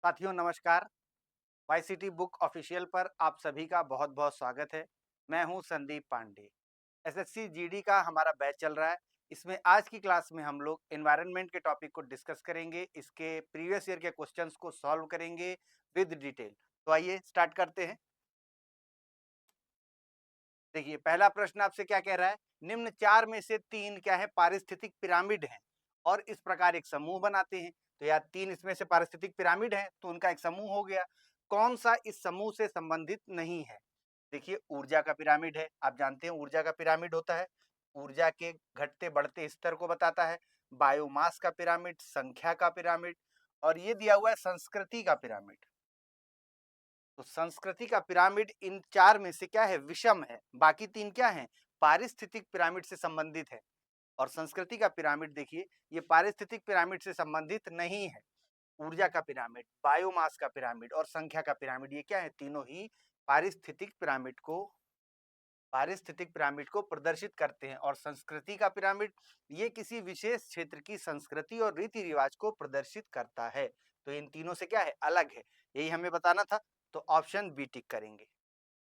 साथियों नमस्कार। YCT book official पर आप सभी का बहुत बहुत स्वागत है। मैं हूं संदीप पांडे। एसएससी जीडी का हमारा बैच चल रहा है। इसमें आज की क्लास में हम लोग एनवायरनमेंट के टॉपिक को डिस्कस करेंगे, इसके प्रीवियस ईयर के क्वेश्चंस को सॉल्व करेंगे विद डिटेल। तो आइए स्टार्ट करते हैं। देखिए पहला प्रश्न आपसे क्या कह रहा है, निम्न चार में से तीन क्या है, पारिस्थितिक पिरामिड हैं और इस प्रकार एक समूह बनाते हैं। तो यार तीन इसमें से पारिस्थितिक पिरामिड हैं तो उनका एक समूह हो गया। कौन सा इस समूह से संबंधित नहीं है? देखिए ऊर्जा का पिरामिड है, आप जानते हैं ऊर्जा का पिरामिड होता है, ऊर्जा के घटते बढ़ते स्तर को बताता है। बायोमास का पिरामिड, संख्या का पिरामिड, और ये दिया हुआ है संस्कृति का पिरामिड। तो संस्कृति का पिरामिड इन चार में से क्या है, विषम है। बाकी तीन क्या है, पारिस्थितिक पिरामिड से संबंधित है। और संस्कृति का पिरामिड देखिए ये पारिस्थितिक पिरामिड से संबंधित नहीं है। ऊर्जा का पिरामिड, बायोमास का पिरामिड और संख्या का पिरामिड, ये क्या है, तीनों ही पारिस्थितिक पिरामिड को प्रदर्शित करते हैं। और संस्कृति का पिरामिड ये किसी विशेष क्षेत्र की संस्कृति और रीति रिवाज को प्रदर्शित करता है। तो इन तीनों से क्या है, अलग है, यही हमें बताना था। तो ऑप्शन बी टिक करेंगे।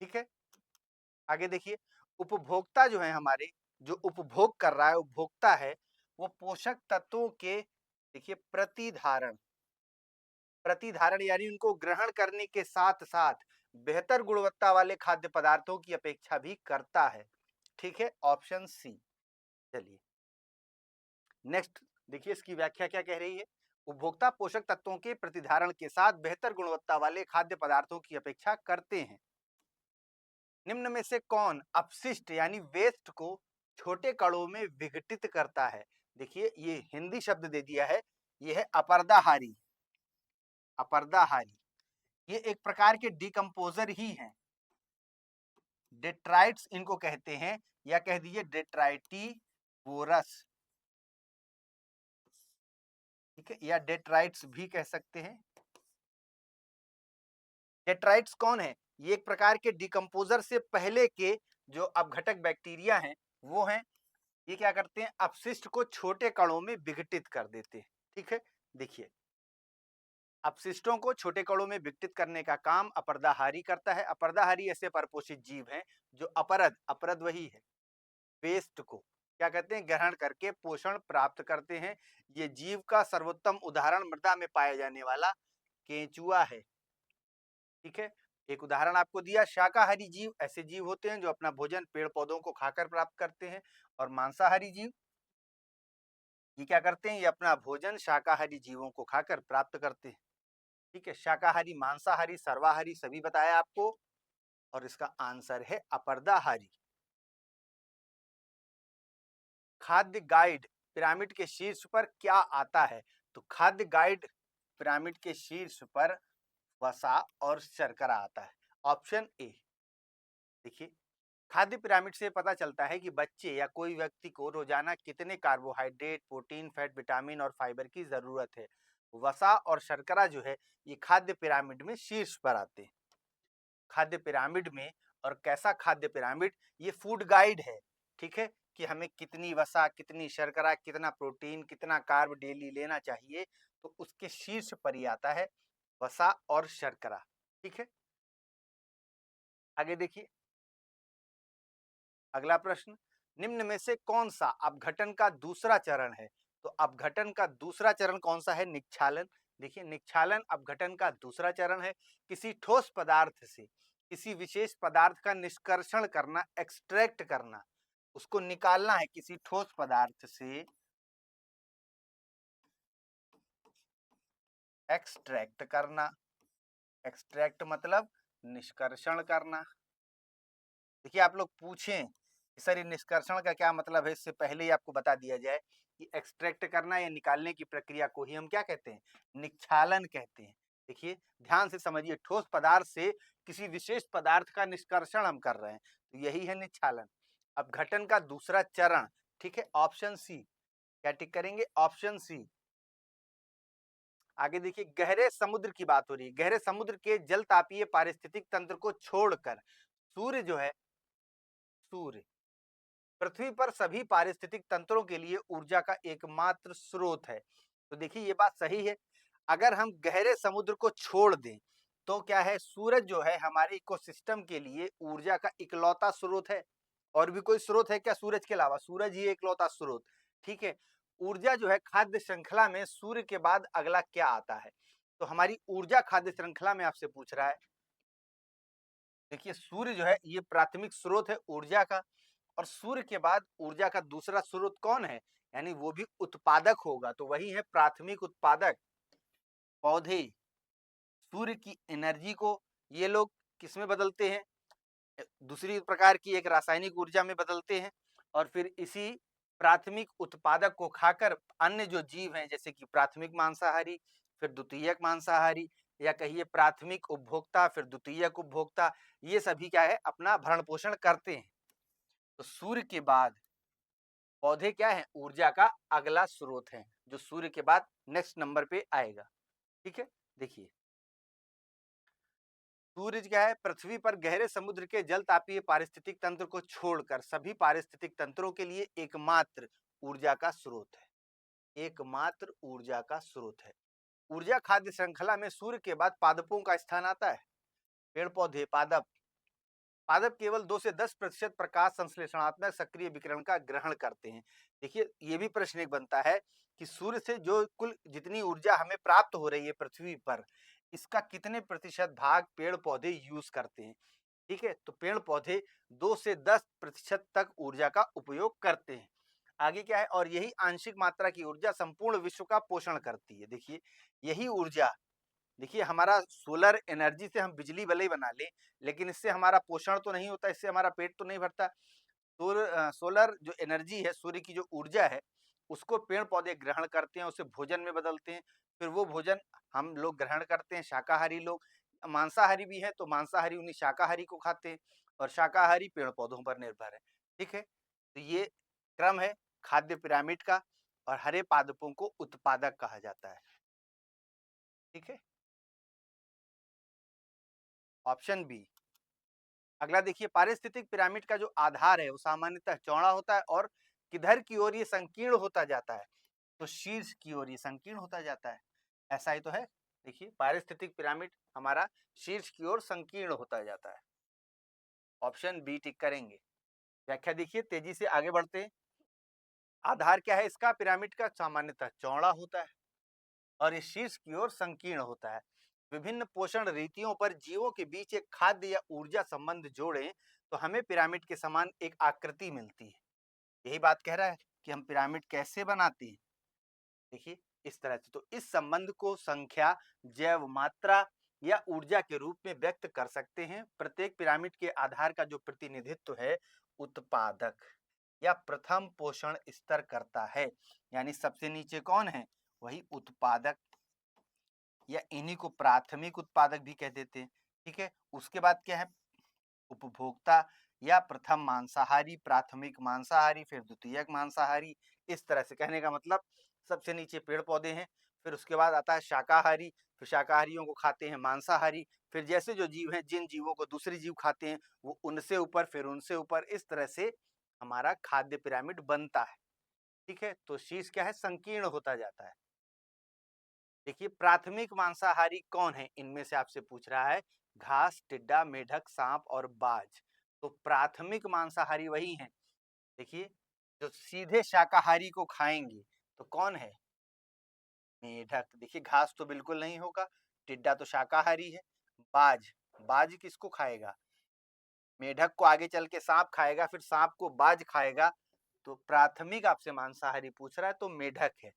ठीक है, आगे देखिए, उपभोक्ता जो है हमारे, जो उपभोग कर रहा है, उपभोक्ता है, वो पोषक तत्वों के देखिए प्रतिधारण, प्रतिधारण यानी उनको ग्रहण करने के साथ साथ बेहतर गुणवत्ता वाले खाद्य पदार्थों की अपेक्षा भी करता है। ठीक है, ऑप्शन सी। चलिए नेक्स्ट देखिए, इसकी व्याख्या क्या कह रही है। उपभोक्ता पोषक तत्वों के प्रतिधारण के साथ बेहतर गुणवत्ता वाले खाद्य पदार्थों की अपेक्षा करते हैं। निम्न में से कौन अपशिष्ट यानी वेस्ट को छोटे कणों में विघटित करता है? देखिए ये हिंदी शब्द दे दिया है, ये है अपर्दाहारी। अपर्दाहारी ये एक प्रकार के डिकम्पोजर ही हैं। डेट्राइट्स इनको कहते हैं, या कह दीजिए डेट्राइटिवोरस। ठीक है, या डेट्राइट्स भी कह सकते हैं। डेट्राइट्स कौन है, ये एक प्रकार के डिकम्पोजर से पहले के जो अपघटक बैक्टीरिया हैं वो हैं। ये क्या करते हैं, अपशिष्ट को छोटे कणों में विघटित कर देते हैं। ठीक है, देखिए अपशिष्टों को छोटे कणों में विघटित करने का काम अपर्दाहारी करता है। अपर्दाहारी ऐसे परपोषित जीव हैं जो अपरद, अपरद वही है, वेस्ट को क्या कहते हैं, ग्रहण करके पोषण प्राप्त करते हैं। ये जीव का सर्वोत्तम उदाहरण मृदा में पाया जाने वाला केंचुआ है। ठीक है, एक उदाहरण आपको दिया। शाकाहारी जीव ऐसे जीव होते हैं जो अपना भोजन पेड़ पौधों को खाकर प्राप्त करते हैं, और मांसाहारी जीव ये क्या करते हैं, ये अपना भोजन शाकाहारी जीवों को खाकर प्राप्त करते हैं। ठीक है, शाकाहारी, मांसाहारी, सर्वाहारी सभी बताया आपको, और इसका आंसर है अपर्दाहारी। खाद्य गाइड पिरामिड के शीर्ष पर क्या आता है? तो खाद्य गाइड पिरामिड के शीर्ष पर वसा और शर्करा आता है। Option A. देखिए खाद्य पिरामिड से पता चलता है कि बच्चे या कोई व्यक्ति को रोजाना कितने कार्बोहाइड्रेट, प्रोटीन, फैट, विटामिन और फाइबर की जरूरत है। वसा और शर्करा जो है ये खाद्य पिरामिड में शीर्ष पर आते हैं। खाद्य पिरामिड में, और कैसा खाद्य पिरामिड, ये फूड गाइड है। ठीक है, कि हमें कितनी वसा, कितनी शर्करा, कितना प्रोटीन, कितना कार्ब डेली लेना चाहिए, तो उसके शीर्ष पर ही आता है वसा और शर्करा। ठीक है, आगे देखिए अगला प्रश्न, निम्न में से कौन सा अपघटन का दूसरा चरण है? तो अपघटन का दूसरा चरण कौन सा है, निक्षालन। देखिए निक्षालन अपघटन का दूसरा चरण है। किसी ठोस पदार्थ से किसी विशेष पदार्थ का निष्कर्षण करना, एक्सट्रैक्ट करना, उसको निकालना है किसी ठोस पदार्थ से, एक्सट्रैक्ट करना। एक्सट्रैक्ट मतलब निष्कर्षण करना। देखिए आप लोग पूछें कि सर ये निष्कर्षण का क्या मतलब है, इससे पहले ही आपको बता दिया जाए कि एक्सट्रैक्ट करना या निकालने की प्रक्रिया को ही हम क्या कहते हैं, निक्षालन कहते हैं। देखिए ध्यान से समझिए, ठोस पदार्थ से किसी विशेष पदार्थ का निष्कर्षण हम कर रहे हैं, तो यही है निक्षालन। अपघटन का दूसरा चरण। ठीक है, ऑप्शन सी। क्या टिक करेंगे, ऑप्शन सी। आगे देखिए, गहरे समुद्र की बात हो रही है। गहरे समुद्र के जल तापीय पारिस्थितिक तंत्र को छोड़कर सूर्य जो है, सूर्य पृथ्वी पर सभी पारिस्थितिक तंत्रों के लिए ऊर्जा का एकमात्र स्रोत है। तो देखिए ये बात सही है। अगर हम गहरे समुद्र को छोड़ दें तो क्या है, सूरज जो है हमारे इकोसिस्टम के लिए ऊर्जा का इकलौता स्रोत है। और भी कोई स्रोत है क्या सूरज के अलावा? सूरज ही इकलौता स्रोत। ठीक है, ऊर्जा जो है खाद्य श्रृंखला में सूर्य के बाद अगला क्या आता है? तो हमारी ऊर्जा खाद्य श्रृंखला में आपसे पूछ रहा है। देखिए सूर्य जो है ये प्राथमिक स्रोत है ऊर्जा का, और सूर्य के बाद ऊर्जा का दूसरा स्रोत कौन है? यानी वो भी उत्पादक होगा, तो वही है प्राथमिक उत्पादक, पौधे। सूर्य की एनर्जी को ये लोग किसमें बदलते हैं? दूसरी प्रकार की एक रासायनिक ऊर्जा में बदलते हैं, और फिर इसी प्राथमिक उत्पादक को खाकर अन्य जो जीव हैं, जैसे कि प्राथमिक मांसाहारी, फिर द्वितीयक मांसाहारी, या कहिए प्राथमिक उपभोक्ता फिर द्वितीयक उपभोक्ता, ये सभी क्या है, अपना भरण पोषण करते हैं। तो सूर्य के बाद पौधे क्या है, ऊर्जा का अगला स्रोत है, जो सूर्य के बाद नेक्स्ट नंबर पे आएगा। ठीक है, देखिए सूर्य क्या है, पृथ्वी पर गहरे समुद्र के जल तापीय पारिस्थितिक तंत्र को छोड़कर सभी पारिस्थितिक तंत्रों के लिए एकमात्र ऊर्जा का स्रोत है। एकमात्र ऊर्जा का स्रोत है। ऊर्जा खाद्य श्रृंखला में सूर्य के बाद पादपों का स्थान आता है। पेड़ पौधे, पादप। पादप केवल 2 से 10% प्रकाश संश्लेषणात्मक सक्रिय विकिरण का ग्रहण करते हैं। देखिए ये भी प्रश्न एक बनता है कि सूर्य से जो कुल जितनी ऊर्जा हमें प्राप्त हो रही है पृथ्वी पर, इसका कितने प्रतिशत भाग पेड़ पौधे यूज करते हैं? ठीक है, तो पेड़ पौधे 2 से 10% तक ऊर्जा का उपयोग करते हैं। आगे क्या है, और यही आंशिक मात्रा की ऊर्जा संपूर्ण विश्व का पोषण करती है। देखिए यही ऊर्जा, देखिए हमारा सोलर एनर्जी से हम बिजली भले ही बना लें, लेकिन इससे हमारा पोषण तो नहीं होता, इससे हमारा पेट तो नहीं भरता। सोलर जो एनर्जी है, सूर्य की जो ऊर्जा है, उसको पेड़ पौधे ग्रहण करते हैं, उसे भोजन में बदलते हैं, फिर वो भोजन हम लोग ग्रहण करते हैं। शाकाहारी लोग, मांसाहारी भी है तो मांसाहारी उन्हीं शाकाहारी को खाते हैं, और शाकाहारी पेड़ पौधों पर निर्भर है। ठीक है, तो ये क्रम है खाद्य पिरामिड का, और हरे पादपों को उत्पादक कहा जाता है। ठीक है, ऑप्शन बी। अगला देखिए, पारिस्थितिक पिरामिड का जो आधार है वो सामान्यतः चौड़ा होता है, और किधर की ओर ये संकीर्ण होता जाता है? तो शीर्ष की ओर ये संकीर्ण होता जाता है। ऐसा ही तो है। देखिए पारिस्थितिक पिरामिड हमारा शीर्ष की ओर संकीर्ण होता जाता है। ऑप्शन बी टिक करेंगे। व्याख्या देखिए, तेजी से आगे बढ़ते हैं। आधार क्या है इसका? पिरामिड का सामान्यतः चौड़ा होता है, और ये शीर्ष की ओर संकीर्ण होता है। विभिन्न पोषण रीतियों पर जीवों के बीच एक खाद्य या ऊर्जा संबंध जोड़ें तो हमें पिरामिड के समान एक आकृति मिलती है। यही बात कह रहा है कि हम पिरामिड कैसे बनाते हैं। देखिए इस तरह से, तो इस संबंध को संख्या, जैव मात्रा या ऊर्जा के रूप में व्यक्त कर सकते हैं। प्रत्येक पिरामिड के आधार का जो प्रतिनिधित्व है उत्पादक या प्रथम पोषण स्तर करता है। यानी सबसे नीचे कौन है? वही उत्पादक, या इन्हीं को प्राथमिक उत्पादक भी कह देते हैं। ठीक है, उसके बाद क्या है? उपभोक्ता या प्रथम मांसाहारी, प्राथमिक मांसाहारी, फिर द्वितीयक मांसाहारी। इस तरह से कहने का मतलब सबसे नीचे पेड़ पौधे हैं, फिर उसके बाद आता है शाकाहारी, फिर शाकाहारियों को खाते हैं मांसाहारी, फिर जैसे जो जीव हैं, जिन जीवों को दूसरे जीव खाते हैं वो उनसे ऊपर, फिर उनसे ऊपर, इस तरह से हमारा खाद्य पिरामिड बनता है। ठीक है, तो शीर्ष क्या है? संकीर्ण होता जाता है। देखिए प्राथमिक मांसाहारी कौन है इनमें से आपसे पूछ रहा है। घास, टिड्डा, मेढक, सांप और बाज। तो प्राथमिक मांसाहारी वही है। देखिए जो सीधे शाकाहारी को खाएंगे तो कौन है? मेढक। देखिए घास तो बिल्कुल नहीं होगा, टिड्डा तो शाकाहारी है। बाज, बाज किसको खाएगा? मेढक को आगे चल के सांप खाएगा, फिर सांप को बाज खाएगा। तो प्राथमिक आपसे मांसाहारी पूछ रहा है तो मेढक है।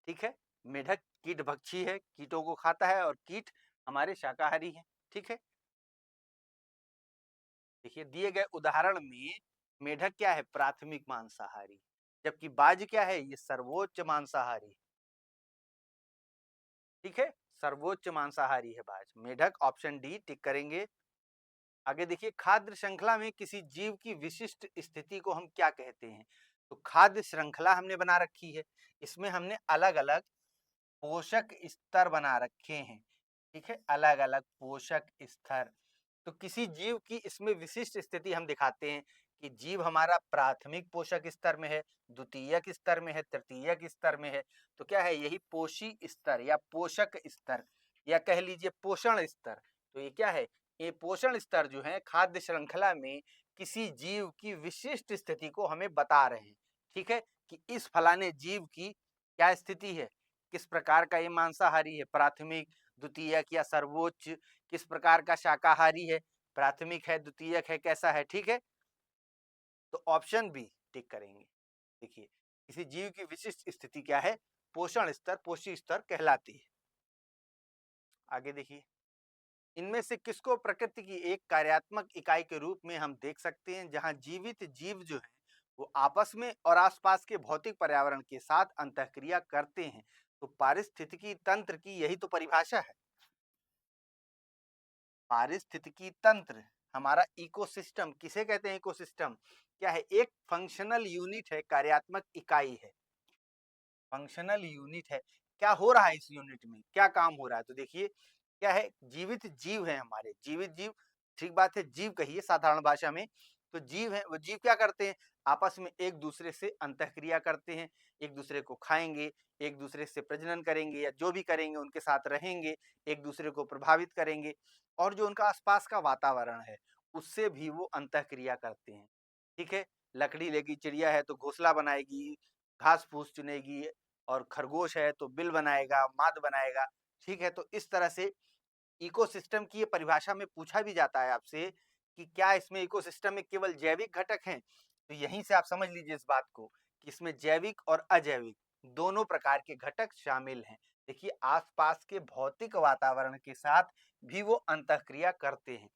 ठीक है, मेढक कीट भक्षी है, कीटों को खाता है, और कीट हमारे शाकाहारी है। ठीक है, देखिए दिए गए उदाहरण में मेढक क्या है? प्राथमिक मांसाहारी, जबकि बाज क्या है? ये सर्वोच्च मांसाहारी। ठीक है, सर्वोच्च मांसाहारी है बाज। मेढक ऑप्शन डी टिक करेंगे। आगे देखिए, खाद्य श्रृंखला में किसी जीव की विशिष्ट स्थिति को हम क्या कहते हैं? तो खाद्य श्रृंखला हमने बना रखी है, इसमें हमने अलग अलग पोषक स्तर बना रखे हैं। ठीक है, अलग अलग पोषक स्तर। तो किसी जीव की इसमें विशिष्ट स्थिति हम दिखाते हैं कि जीव हमारा प्राथमिक पोषक स्तर में है, द्वितीयक स्तर में है, तृतीयक स्तर में है। तो क्या है, यही पोषी स्तर या पोषक स्तर या कह लीजिए पोषण स्तर। तो ये क्या है, ये पोषण स्तर जो है खाद्य श्रृंखला में किसी जीव की विशिष्ट स्थिति को हमें बता रहे हैं। ठीक है, कि इस फलाने जीव की क्या स्थिति है, किस प्रकार का ये मांसाहारी है, प्राथमिक, द्वितीयक या सर्वोच्च, किस प्रकार का शाकाहारी है, प्राथमिक है, द्वितीयक है, कैसा है। ठीक है, तो ऑप्शन बी टिक करेंगे। देखिए, किसी जीव की विशिष्ट स्थिति क्या है, पोषण स्तर, पोषी स्तर कहलाती है। आगे देखिए, इनमें से किसको प्रकृति की एक कार्यात्मक इकाई के रूप में हम देख सकते हैं, जहां जीवित जीव जो है वो आपस में और आसपास के भौतिक पर्यावरण के साथ अंतःक्रिया करते हैं। तो पारिस्थितिकी तंत्र की यही तो परिभाषा है। पारिस्थितिकी तंत्र, हमारा इकोसिस्टम किसे कहते हैं, इकोसिस्टम क्या है, एक फंक्शनल यूनिट है, कार्यात्मक इकाई है, फंक्शनल यूनिट है। क्या हो रहा है इस यूनिट में, क्या काम हो रहा है, तो देखिए क्या है, जीवित जीव है हमारे, जीवित जीव, ठीक बात है, जीव कहिए साधारण भाषा में। तो जीव है, वो जीव क्या करते हैं, आपस में एक दूसरे से अंतःक्रिया करते हैं, एक दूसरे को खाएंगे, एक दूसरे से प्रजनन करेंगे या जो भी करेंगे उनके साथ रहेंगे, एक दूसरे को प्रभावित करेंगे, और जो उनका आसपास का वातावरण है उससे भी वो अंतःक्रिया करते हैं। ठीक है, लकड़ी लेगी चिड़िया है तो घोंसला बनाएगी, घास फूस चुनेगी, और खरगोश है तो बिल बनाएगा, माद बनाएगा। ठीक है, तो इस तरह से इकोसिस्टम की ये परिभाषा में पूछा भी जाता है आपसे कि क्या इसमें इकोसिस्टम में केवल जैविक घटक हैं, तो यहीं से आप समझ लीजिए इस बात को कि इसमें जैविक और अजैविक दोनों प्रकार के घटक शामिल हैं। देखिए, आसपास के भौतिक वातावरण के साथ भी वो अंतःक्रिया करते हैं।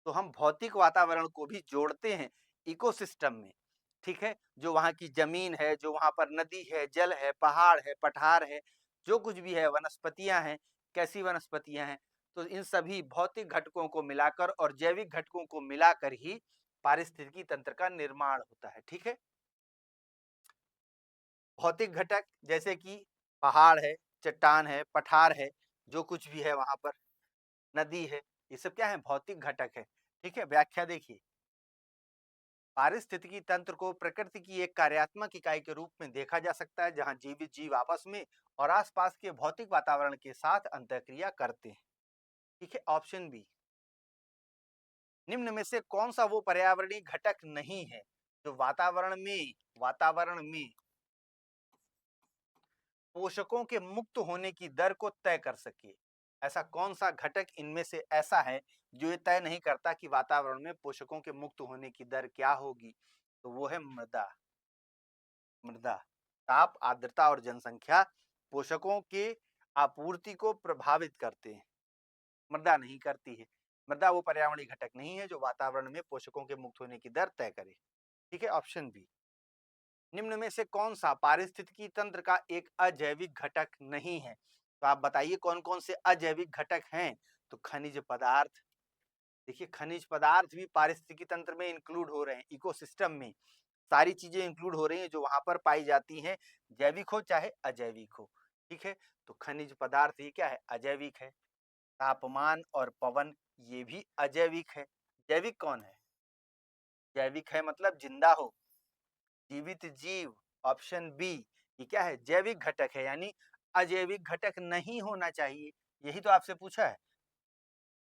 तो हम भौतिक वातावरण को भी जोड़ते हैं इकोसिस्टम में। ठीक है, जो वहाँ की जमीन है, जो वहाँ पर नदी है, जल है, पहाड़ है, पठार है, जो कुछ भी है, वनस्पतियां हैं, कैसी वनस्पतियां हैं, तो इन सभी भौतिक घटकों को मिलाकर और जैविक घटकों को मिलाकर ही पारिस्थितिकी तंत्र का निर्माण होता है। ठीक है, भौतिक घटक जैसे कि पहाड़ है, चट्टान है, पठार है, जो कुछ भी है वहां पर, नदी है, ये सब क्या है, भौतिक घटक है। ठीक है, व्याख्या देखिए, पारिस्थितिकी तंत्र को प्रकृति की एक कार्यात्मक इकाई के रूप में देखा जा सकता है, जहां जीवित जीव आपस में और आसपास के भौतिक वातावरण के साथ अंतःक्रिया करते हैं। ठीक है, ऑप्शन बी, निम्न में से कौन सा वो पर्यावरणीय घटक नहीं है जो वातावरण में पोषकों के मुक्त होने की दर को तय कर सके। ऐसा कौन सा घटक इनमें से ऐसा है जो ये तय नहीं करता कि वातावरण में पोषकों के मुक्त होने की दर क्या होगी, तो वो है मृदा। मृदा, ताप, आर्द्रता और जनसंख्या पोषकों के आपूर्ति को प्रभावित करते हैं, मृदा नहीं करती है। मृदा वो पर्यावरणीय घटक नहीं है जो वातावरण में पोषकों के मुक्त होने की दर तय करे। ठीक है, ऑप्शन बी, निम्न में से कौन सा पारिस्थितिकी तंत्र का एक अजैविक घटक नहीं है, तो आप बताइए कौन कौन से अजैविक घटक हैं। तो खनिज पदार्थ, देखिए खनिज पदार्थ भी पारिस्थितिकी तंत्र में इंक्लूड हो रहे हैं, इकोसिस्टम में सारी चीजें इंक्लूड हो रही हैं जो वहां पर पाई जाती हैं, जैविक हो चाहे अजैविक हो। ठीक है, तो खनिज पदार्थ ये क्या है, अजैविक है। तापमान और पवन ये भी अजैविक है। जैविक कौन है, जैविक है मतलब जिंदा हो, जीवित जीव, ऑप्शन बी, ये क्या है, जैविक घटक है, यानी अजैविक घटक नहीं होना चाहिए, यही तो आपसे पूछा है।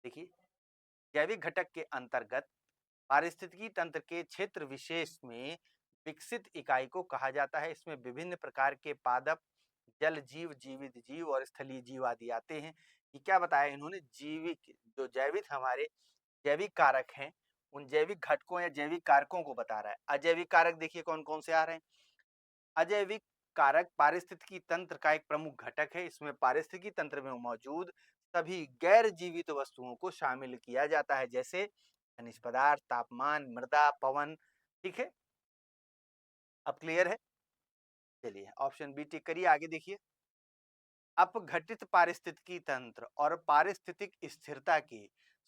देखिए, जैविक घटक के अंतर्गत पारिस्थितिकी तंत्र के क्षेत्र विशेष में विकसित इकाई को कहा जाता है। इसमें विभिन्न प्रकार के पादप, जल जीव, जीवित जीव और स्थलीय जीव आदि आते हैं। ये क्या बताया इन्होंने, जीविक जो जैविक हमारे जैविक कारक हैं, उन जैविक घटकों या जैविक कारकों को बता रहा है। अजैविक कारक देखिए कौन कौन से आ रहे हैं। अजैविक कारक पारिस्थितिकी तंत्र का एक प्रमुख घटक है। इसमें पारिस्थितिकी तंत्र में मौजूद सभी गैर जीवित वस्तुओं को शामिल किया जाता है, जैसे खनिज पदार्थ, तापमान, मृदा, पवन। ठीक है, अब क्लियर है। चलिए ऑप्शन बी टिक करिए, आगे देखिए, अपघटित पारिस्थितिकी तंत्र और पारिस्थितिक स्थिरता के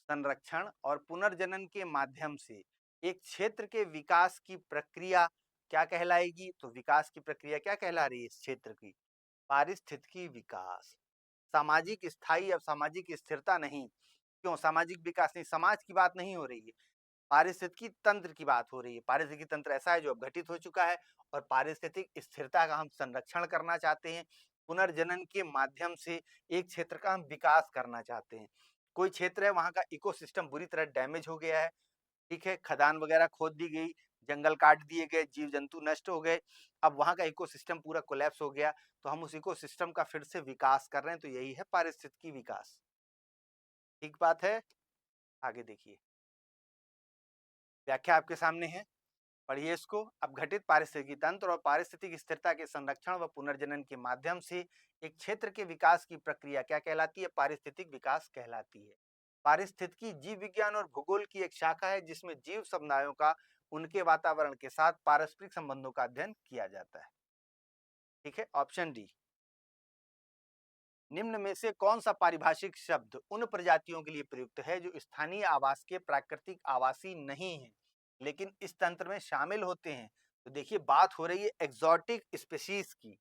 संरक्षण और पुनर्जनन के माध्यम से एक क्षेत्र के विकास की प्रक्रिया क्या कहलाएगी, तो विकास की प्रक्रिया क्या कहला रही है इस क्षेत्र की, पारिस्थितिकी विकास। सामाजिक स्थायी और सामाजिक स्थिरता नहीं, क्यों सामाजिक विकास नहीं, समाज की बात नहीं हो रही है, पारिस्थितिकी तंत्र की बात हो रही है। पारिस्थितिकी तंत्र ऐसा है जो अब घटित हो चुका है और पारिस्थितिक स्थिरता का हम संरक्षण करना चाहते हैं। पुनर्जनन के माध्यम से एक क्षेत्र का हम विकास करना चाहते हैं। कोई क्षेत्र है वहां का इकोसिस्टम बुरी तरह डैमेज हो गया है, ठीक है, खदान वगैरह खोद दी गई, जंगल काट दिए गए, जीव जंतु नष्ट हो गए, अब वहां का इकोसिस्टम पूरा कोलैप्स हो गया, तो हम उस इकोसिस्टम का फिर से विकास कर रहे हैं, तो यही है पारिस्थितिकी विकास। ठीक बात है। आगे देखिए, व्याख्या आपके सामने है, पढ़िए इसको। अब घटित पारिस्थितिकी तंत्र और पारिस्थितिक स्थिरता के संरक्षण व पुनर्जनन के माध्यम से एक क्षेत्र के विकास की प्रक्रिया क्या कहलाती है? पारिस्थितिक विकास कहलाती है। पारिस्थितिकी जीव विज्ञान और भूगोल की एक शाखा है जिसमें जीव समुदायों का उनके वातावरण के साथ पारस्परिक संबंधों का अध्ययन किया जाता है। ठीक है, ऑप्शन डी। निम्न में से कौन सा पारिभाषिक शब्द उन प्रजातियों के लिए प्रयुक्त है जो स्थानीय आवास के प्राकृतिक आवासी नहीं है लेकिन इस तंत्र में शामिल होते हैं? तो देखिए, बात हो रही है एग्जॉटिक स्पीशीज की।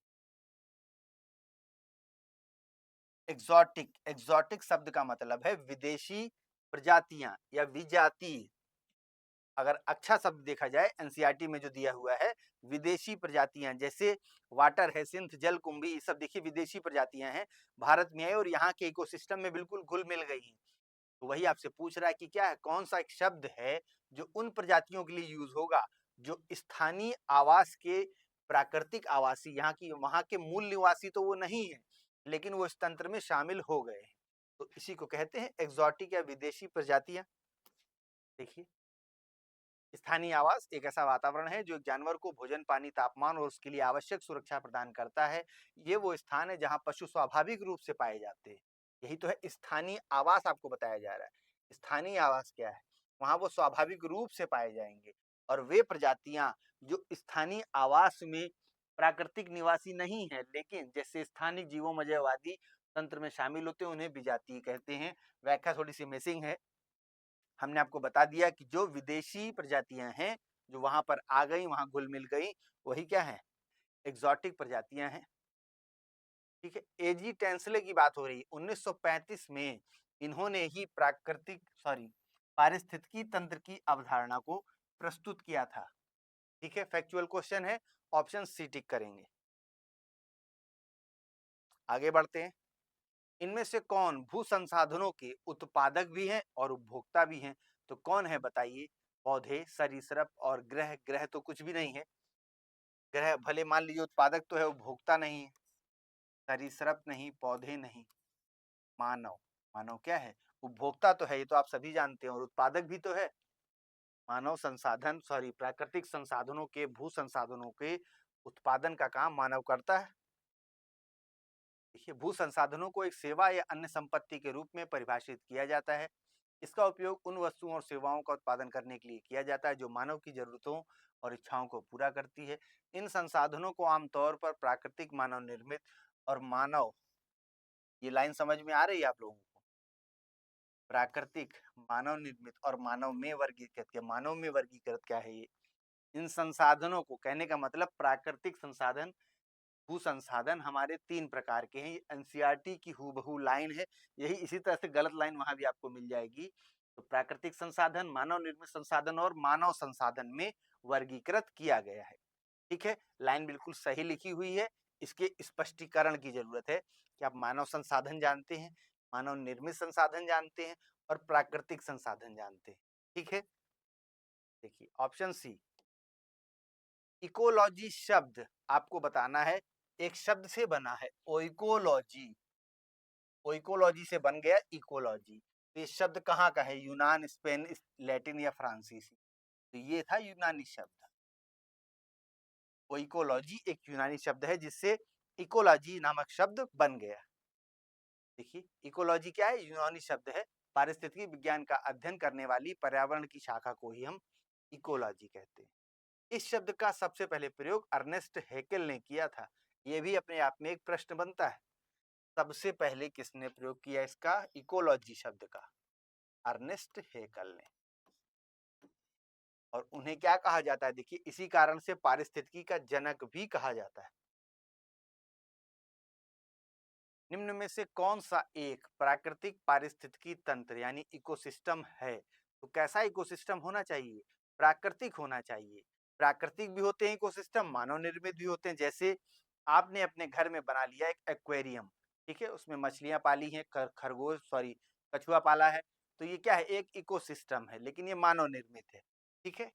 एग्जॉटिक शब्द का मतलब है विदेशी प्रजातियां या विजाति। अगर अच्छा शब्द देखा जाए एनसीईआरटी में जो दिया हुआ है, विदेशी प्रजातियां, जैसे वाटर हैसिंथ, जलकुंभी, ये सब देखिए विदेशी प्रजातियां हैं, भारत में आई और यहाँ के इकोसिस्टम में बिल्कुल घुल मिल गई हैं। तो वही आपसे पूछ रहा है कि क्या है, कौन सा एक शब्द है जो उन प्रजातियों के लिए यूज होगा जो स्थानीय आवास के प्राकृतिक आवासी, यहाँ की वहां के मूल निवासी तो वो नहीं है लेकिन वो इस तंत्र में शामिल हो गए हैं, तो इसी को कहते हैं एग्जॉटिक या विदेशी प्रजातियां। देखिए, स्थानीय आवास एक ऐसा वातावरण है जो एक जानवर को भोजन, पानी, तापमान और उसके लिए आवश्यक सुरक्षा प्रदान करता है। ये वो स्थान है जहां पशु स्वाभाविक रूप से पाए जाते हैं। यही तो है स्थानीय आवास, आपको बताया जा रहा है। स्थानीय आवास क्या है? वहां वो स्वाभाविक रूप से पाए जाएंगे और वे प्रजातियां जो स्थानीय आवास में प्राकृतिक निवासी नहीं है लेकिन जैसे स्थानिक जीवों मजयवादी तंत्र में शामिल होते हैं, उन्हें विजातीय कहते हैं। व्याख्या थोड़ी सी मिसिंग है। हमने आपको बता दिया कि जो विदेशी प्रजातियां हैं जो वहां पर आ गई, वहां घुल मिल गई, वही क्या है? एग्जॉटिक प्रजातियां हैं। ठीक है, एजी टेंसले की बात हो रही है। 1935 में इन्होंने ही पारिस्थितिकी तंत्र की अवधारणा को प्रस्तुत किया था। ठीक है, फैक्चुअल क्वेश्चन है, ऑप्शन सी टिक करेंगे। आगे बढ़ते हैं। इनमें से कौन भू संसाधनों के उत्पादक भी हैं और उपभोक्ता भी हैं? तो कौन है बताइए? पौधे, सरीसृप और ग्रह। ग्रह तो कुछ भी नहीं है। ग्रह भले मान लीजिए उत्पादक तो है, उपभोक्ता नहीं है। सरीसृप नहीं, पौधे नहीं, मानव। मानव क्या है? उपभोक्ता तो है, ये तो आप सभी जानते हैं, और उत्पादक भी तो है। मानव संसाधन प्राकृतिक संसाधनों के, भू संसाधनों के उत्पादन का काम मानव करता है। देखिए, भू संसाधनों को एक सेवा या अन्य संपत्ति के रूप में परिभाषित किया जाता है। इसका उपयोग उन वस्तुओं और सेवाओं का उत्पादन करने के लिए किया जाता है जो मानव की जरूरतों और इच्छाओं को पूरा करती है। इन संसाधनों को आमतौर पर प्राकृतिक, मानव निर्मित और मानव, ये लाइन समझ में आ रही है आप लोगों को? प्राकृतिक, मानव निर्मित और मानव में वर्गीकृत। क्या मानव में वर्गीकृत क्या है ये? इन संसाधनों को, कहने का मतलब प्राकृतिक संसाधन, भू संसाधन हमारे 3 प्रकार के हैं। ये एनसीईआरटी की हूबहू लाइन है, यही इसी तरह से गलत लाइन वहां भी आपको मिल जाएगी। तो प्राकृतिक संसाधन, मानव निर्मित संसाधन और मानव संसाधन में वर्गीकृत किया गया है। ठीक है, लाइन बिल्कुल सही लिखी हुई है। इसके स्पष्टीकरण की जरूरत है कि आप मानव संसाधन जानते हैं, मानव निर्मित संसाधन जानते हैं और प्राकृतिक संसाधन जानते हैं। ठीक है, देखिए ऑप्शन सी। इकोलॉजी शब्द आपको बताना है, एक शब्द से बना है, ओइकोलॉजी। ओइकोलॉजी से बन गया इकोलॉजी। तो ये शब्द कहाँ का है? यूनान, स्पेन, लैटिन या फ्रांसीसी? तो ये था यूनानी शब्द। ओइकोलॉजी एक यूनानी शब्द है जिससे इकोलॉजी नामक शब्द बन गया। देखिए, इकोलॉजी क्या है? यूनानी शब्द है। पारिस्थितिकी विज्ञान का अध्ययन करने वाली पर्यावरण की शाखा को ही हम इकोलॉजी कहते हैं। इस शब्द का सबसे पहले प्रयोग अर्नेस्ट हैकेल ने किया था। यह भी अपने आप में एक प्रश्न बनता है, सबसे पहले किसने प्रयोग किया इसका, इकोलॉजी शब्द का? अर्नेस्ट हैकेल ने। और उन्हें क्या कहा जाता है? देखिए, इसी कारण से पारिस्थितिकी का जनक भी कहा जाता है। निम्न में से कौन सा एक प्राकृतिक पारिस्थितिकी तंत्र यानी इकोसिस्टम है तो कैसा इकोसिस्टम होना चाहिए? प्राकृतिक होना चाहिए। प्राकृतिक भी होते हैं इकोसिस्टम, मानव निर्मित भी होते हैं। जैसे आपने अपने घर में बना लिया एक एक्वेरियम, ठीक है? उसमें मछलियाँ पाली हैं, खरगोश सॉरी कछुआ पाला है, तो ये क्या है? एक इकोसिस्टम है, लेकिन ये मानव निर्मित है, ठीक है?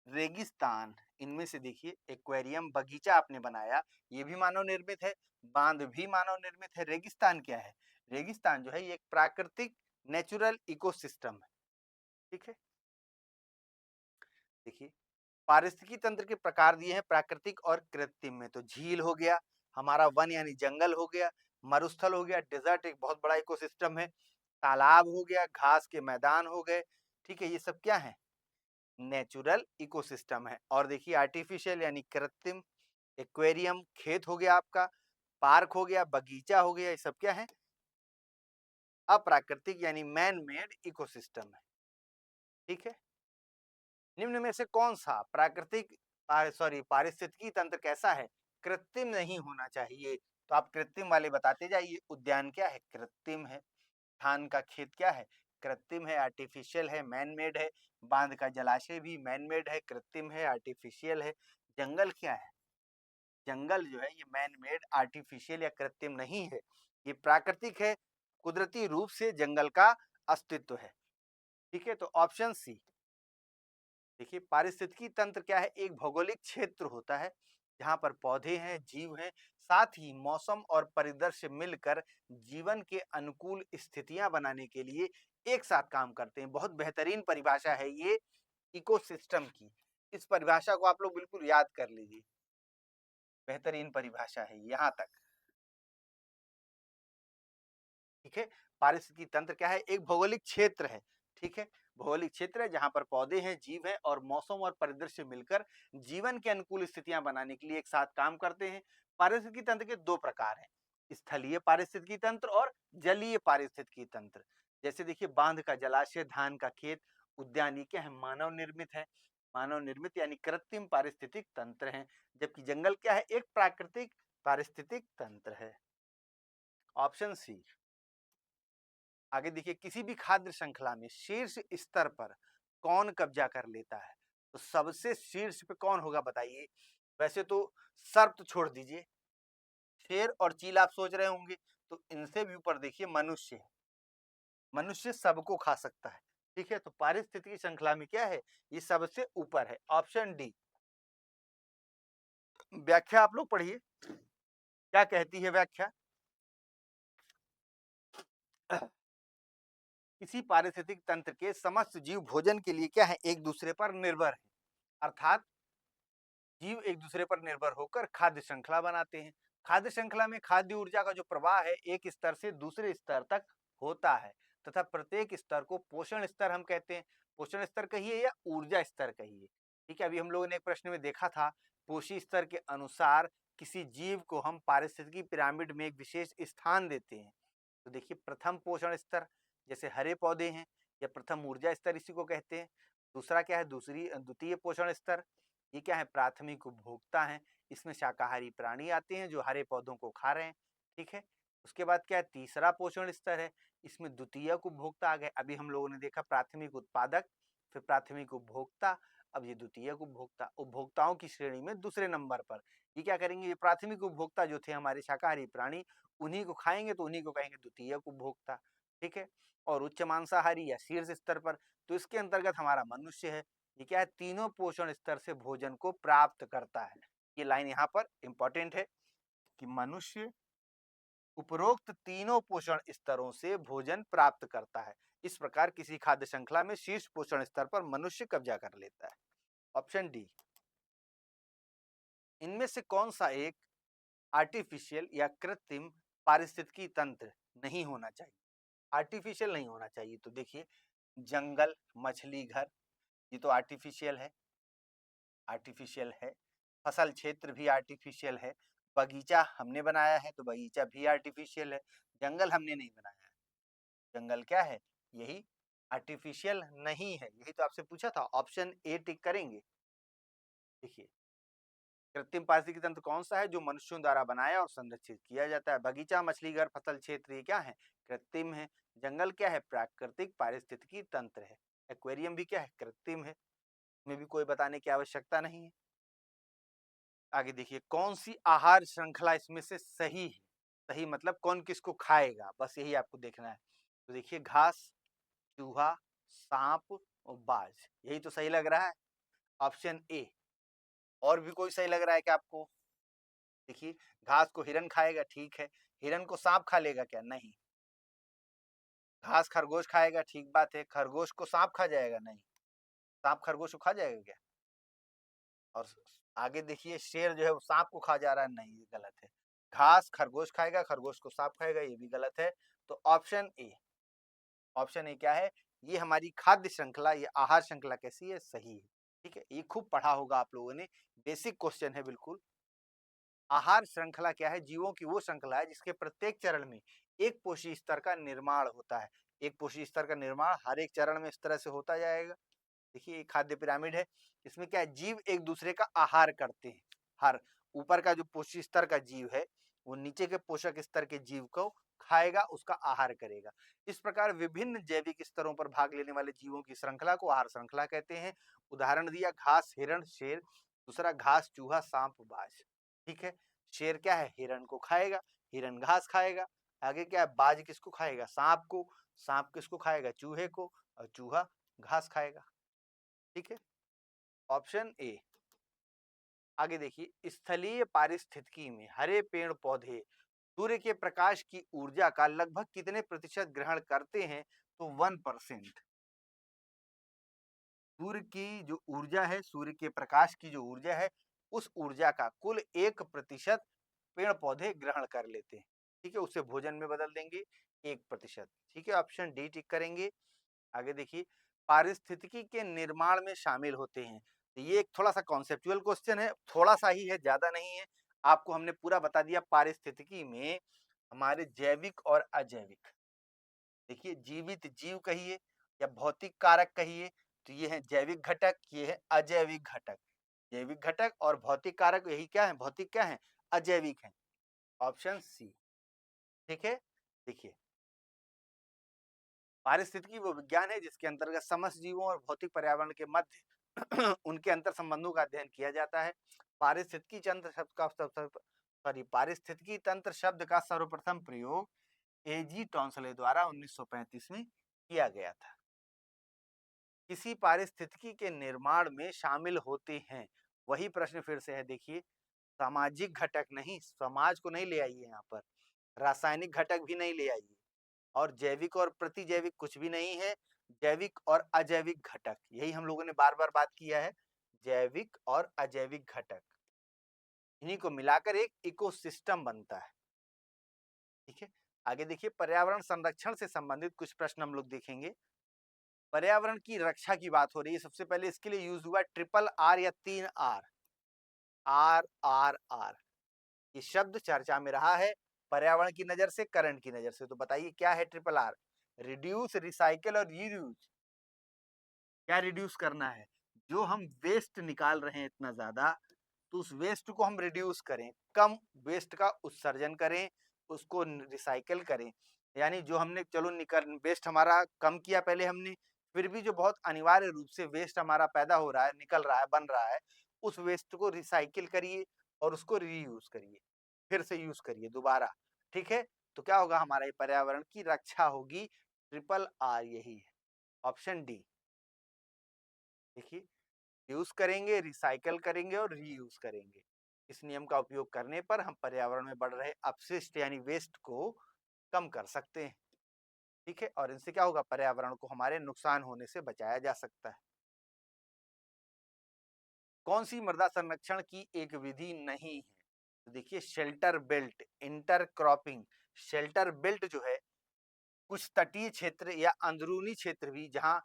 रेगिस्तान, इनमें से देखिए एक्वेरियम, बगीचा आपने बनाया, ये भी मानव निर्मित है, बांध भी मानव निर्मित है। रेगिस्तान क्या है? रेगिस्तान जो है ये एक प्राकृतिक नेचुरल इकोसिस्टम है, ठीक है? देखिए, पारिस्थितिकी तंत्र के प्रकार दिए हैं प्राकृतिक और कृत्रिम में। तो झील हो गया, हमारा वन यानी जंगल हो गया, मरुस्थल हो गया, डेजर्ट एक बहुत बड़ा इकोसिस्टम है, तालाब हो गया, घास के मैदान हो गए, ठीक है? ये सब क्या है? नेचुरल इकोसिस्टम है। और देखिए आर्टिफिशियल यानी कृत्रिम, एक्वेरियम खेत हो गया आपका, पार्क हो गया, बगीचा हो गया, ये सब क्या है? अप्राकृतिक यानी मैन मेड इकोसिस्टम है, ठीक है? निम्न में से कौन सा प्राकृतिक पारिस्थितिकी तंत्र कैसा है? कृत्रिम नहीं होना चाहिए। तो आप कृत्रिम वाले बताते जाइए। उद्यान क्या है? कृत्रिम है। धान का खेत क्या है? कृत्रिम है, आर्टिफिशियल है, मैन मेड है। बांध का जलाशय भी मैन मेड है, कृत्रिम है, आर्टिफिशियल है। जंगल क्या है? जंगल जो है ये मैन मेड, आर्टिफिशियल या कृत्रिम नहीं है, ये प्राकृतिक है। कुदरती रूप से जंगल का अस्तित्व है, ठीक है? तो ऑप्शन सी। देखिए पारिस्थितिकी तंत्र क्या है? एक भौगोलिक क्षेत्र होता है जहां पर पौधे हैं, जीव हैं, साथ ही मौसम और परिदृश्य मिलकर जीवन के अनुकूल स्थितियां बनाने के लिए एक साथ काम करते हैं। बहुत बेहतरीन परिभाषा है ये इकोसिस्टम की। इस परिभाषा को आप लोग बिल्कुल याद कर लीजिए, बेहतरीन परिभाषा है यहाँ तक, ठीक है? पारिस्थितिकी तंत्र क्या है? एक भौगोलिक क्षेत्र है, ठीक है? भौगोलिक क्षेत्र है जहां पर पौधे हैं, जीव हैं और मौसम और परिदृश्य मिलकर जीवन के अनुकूल स्थितियां बनाने के लिए एक साथ काम करते हैं। पारिस्थितिकी तंत्र के दो प्रकार हैं, स्थलीय पारिस्थितिकी तंत्र और जलीय पारिस्थितिकी तंत्र। जैसे देखिए बांध का जलाशय, धान का खेत, उद्यान, ये क्या है? मानव निर्मित है। मानव निर्मित यानी कृत्रिम पारिस्थितिक तंत्र है। जबकि जंगल क्या है? एक प्राकृतिक पारिस्थितिक तंत्र है। Option C. आगे देखिए, किसी भी खाद्य श्रृंखला में शीर्ष स्तर पर कौन कब्जा कर लेता है? तो सबसे शीर्ष पे कौन होगा बताइए? वैसे तो सर्प तो छोड़ दीजिए, शेर और चील आप सोच रहे होंगे, तो इनसे भी ऊपर देखिए मनुष्य है। मनुष्य सबको खा सकता है, ठीक है? तो पारिस्थितिकी श्रृंखला में क्या है? ये सबसे ऊपर है। Option D. व्याख्या आप लोग पढ़िए, क्या कहती है व्याख्या? किसी पारिस्थितिक तंत्र के समस्त जीव भोजन के लिए क्या है? एक दूसरे पर निर्भर है, अर्थात जीव एक दूसरे पर निर्भर होकर खाद्य श्रृंखला बनाते हैं। खाद्य श्रृंखला में खाद्य ऊर्जा का जो प्रवाह है एक स्तर से दूसरे स्तर तक होता है, तथा प्रत्येक स्तर को पोषण स्तर हम कहते हैं। पोषण स्तर कहिए या ऊर्जा स्तर कहिए, ठीक है? अभी हम लोगों ने एक प्रश्न में देखा था, पोषी स्तर के अनुसार किसी जीव को हम पारिस्थितिकी पिरामिड में एक विशेष स्थान देते हैं। तो देखिए प्रथम पोषण स्तर, जैसे हरे पौधे हैं, या प्रथम ऊर्जा स्तर इसी को कहते हैं। दूसरा क्या है? द्वितीय पोषण स्तर, ये क्या है? प्राथमिक उपभोक्ता है। इसमें शाकाहारी प्राणी आते हैं जो हरे पौधों को खा रहे हैं, ठीक है? उसके बाद क्या है? तीसरा पोषण स्तर है, इसमें द्वितीयक उपभोक्ता आ गए। अभी हम लोगों ने देखा प्राथमिक उत्पादक, फिर प्राथमिक उपभोक्ता, अब ये द्वितीयक उपभोक्ता। उपभोक्ताओं की श्रेणी में दूसरे नंबर पर ये क्या करेंगे? ये प्राथमिक उपभोक्ता जो थे हमारे शाकाहारी प्राणी, उन्हीं को खाएंगे तो उन्हीं को कहेंगे द्वितीयक उपभोक्ता, ठीक है? और उच्च मांसाहारी या शीर्ष स्तर पर, तो इसके अंतर्गत हमारा मनुष्य है। ये क्या है? तीनों पोषण स्तर से भोजन को प्राप्त करता है। ये लाइन यहाँ पर इंपॉर्टेंट है कि मनुष्य उपरोक्त तीनों पोषण स्तरों से भोजन प्राप्त करता है। इस प्रकार किसी खाद्य श्रृंखला में शीर्ष पोषण स्तर पर मनुष्य कब्जा कर लेता है। Option D. इनमें से कौन सा एक आर्टिफिशियल या कृत्रिम पारिस्थितिकी तंत्र नहीं होना चाहिए? आर्टिफिशियल नहीं होना चाहिए, तो देखिए जंगल, मछली घर, ये तो आर्टिफिशियल है, आर्टिफिशियल है। फसल क्षेत्र भी आर्टिफिशियल है। बगीचा हमने बनाया है तो बगीचा भी आर्टिफिशियल है। जंगल हमने नहीं बनाया है, जंगल क्या है? यही आर्टिफिशियल नहीं है। यही तो आपसे पूछा था, ऑप्शन ए टिक करेंगे। देखिए कृत्रिम पारिस्थितिकी तंत्र कौन सा है? जो मनुष्यों द्वारा बनाया और संरक्षित किया जाता है। बगीचा, मछली घर, फसल क्षेत्र ये क्या है? कृत्रिम है। जंगल क्या है? प्राकृतिक पारिस्थितिकी तंत्र है। एक्वेरियम भी क्या है? कृत्रिम है, में भी कोई बताने की आवश्यकता नहीं है। आगे देखिए, कौन सी आहार श्रृंखला इसमें से सही है? सही मतलब कौन किसको खाएगा, बस यही आपको देखना है। तो देखिए, घास, चूहा, सांप और बाज, यही तो सही लग रहा है, ऑप्शन ए। और भी कोई सही लग रहा है क्या आपको? देखिए, घास को हिरन खाएगा, ठीक है। हिरन को सांप खा लेगा क्या? नहीं। घास खरगोश खाएगा, ठीक बात है। खरगोश को सांप खा जाएगा? नहीं। सांप खरगोश को खा जाएगा क्या? और आगे देखिए, शेर जो है वो सांप को खा जा रहा है, नहीं, ये गलत है। घास खरगोश खाएगा, खरगोश को सांप खाएगा, ये भी गलत है। तो ऑप्शन ए, ऑप्शन ए क्या है? ये हमारी खाद्य श्रृंखला, ये आहार श्रृंखला कैसी है? सही है। ठीक है, ये खूब पढ़ा होगा आप लोगों ने, बेसिक क्वेश्चन है बिल्कुल। आहार श्रृंखला क्या है? जीवों की वो श्रृंखला है जिसके प्रत्येक चरण में एक पोषी स्तर का निर्माण होता है। एक पोषी स्तर का निर्माण हर एक चरण में इस तरह से होता जाएगा। देखिए, ये खाद्य पिरामिड है। इसमें क्या है? जीव एक दूसरे का आहार करते हैं। हर ऊपर का जो पोषी स्तर का जीव है वो नीचे के पोषक स्तर के जीव को खाएगा, उसका आहार करेगा। इस प्रकार विभिन्न जैविक स्तरों पर भाग लेने वाले जीवों की श्रृंखला को आहार श्रृंखला कहते हैं। उदाहरण दिया, घास हिरण शेर, दूसरा घास चूहा सांप बाज। ठीक है, शेर क्या है? हिरण को खाएगा, हिरण घास खाएगा। आगे क्या है? बाज किसको खाएगा? सांप को। सांप किसको खाएगा? चूहे को। और चूहा घास खाएगा। ठीक है, ऑप्शन ए। आगे देखिए, स्थलीय पारिस्थितिकी में हरे पेड़ पौधे सूर्य के प्रकाश की ऊर्जा का लगभग कितने प्रतिशत ग्रहण करते हैं? तो 1%। सूर्य की जो ऊर्जा है, सूर्य के प्रकाश की जो ऊर्जा है, उस ऊर्जा का कुल 1% पेड़ पौधे ग्रहण कर लेते हैं। ठीक है, उसे भोजन में बदल देंगे, 1%। ठीक है, ऑप्शन डी टिक करेंगे। आगे देखिए, पारिस्थितिकी के निर्माण में शामिल होते हैं। तो ये एक थोड़ा सा कॉन्सेप्चुअल क्वेश्चन है, थोड़ा सा ही है, ज्यादा नहीं है। आपको हमने पूरा बता दिया। पारिस्थितिकी में हमारे जैविक और अजैविक, देखिए, जीवित जीव कहिए या भौतिक कारक कहिए, तो ये है जैविक घटक, ये है अजैविक घटक। जैविक घटक और भौतिक कारक यही क्या है? भौतिक क्या है? अजैविक है। Option C. ठीक है, देखिए, पारिस्थितिकी वो विज्ञान है जिसके अंतर्गत समस्त जीवों और भौतिक पर्यावरण के मध्य उनके अंतर संबंधों का अध्ययन किया जाता है। पारिस्थितिकी तंत्र शब्द का पारिस्थितिकी तंत्र शब्द का सर्वप्रथम प्रयोग एजी टॉन्सले द्वारा 1935 में किया गया था। किसी पारिस्थितिकी के निर्माण में शामिल होते हैं, वही प्रश्न फिर से है। देखिए, सामाजिक घटक नहीं, समाज को नहीं ले आइए यहाँ पर, रासायनिक घटक भी नहीं ले आइए, और जैविक और प्रतिजैविक कुछ भी नहीं है। जैविक और अजैविक घटक, यही हम लोगों ने बार बार बात किया है, जैविक और अजैविक घटक, इन्हीं को मिलाकर एक इकोसिस्टम बनता है। ठीक है, आगे देखिए, पर्यावरण संरक्षण से संबंधित कुछ प्रश्न हम लोग देखेंगे। पर्यावरण की रक्षा की बात हो रही है, सबसे पहले इसके लिए यूज हुआ ट्रिपल आर या 3 आर। RRR, ये शब्द चर्चा में रहा है, पर्यावरण की नजर से, करंट की नजर से। तो बताइए क्या है ट्रिपल आर? रिड्यूस, रिसाइकल और रीयूज। क्या रिड्यूस करना है? जो हम वेस्ट निकाल रहे हैं इतना ज्यादा, तो उस वेस्ट को हम रिड्यूस करें, कम वेस्ट का उत्सर्जन करें, उसको रिसाइकल करें। यानी जो हमने, चलो निकल वेस्ट हमारा कम किया पहले हमने, फिर भी जो बहुत अनिवार्य रूप से वेस्ट हमारा पैदा हो रहा है, निकल रहा है, बन रहा है, उस वेस्ट को रिसाइकिल करिए और उसको रीयूज करिए, फिर से यूज करिए दोबारा। ठीक है, तो क्या होगा? हमारा ये पर्यावरण की रक्षा होगी। ट्रिपल आर यही है, ऑप्शन डी। देखिए, यूज करेंगे, रिसाइकल करेंगे और रीयूज करेंगे। इस नियम का उपयोग करने पर हम पर्यावरण में बढ़ रहे अपशिष्ट यानी वेस्ट को कम कर सकते हैं। ठीक है, और इनसे क्या होगा? पर्यावरण को हमारे नुकसान होने से बचाया जा सकता है। कौन सी मृदा संरक्षण की एक विधि नहीं है? तो देखिए, shelter belt, intercropping. Shelter belt जो है, कुछ तटीय क्षेत्र या अंदरूनी क्षेत्र भी जहां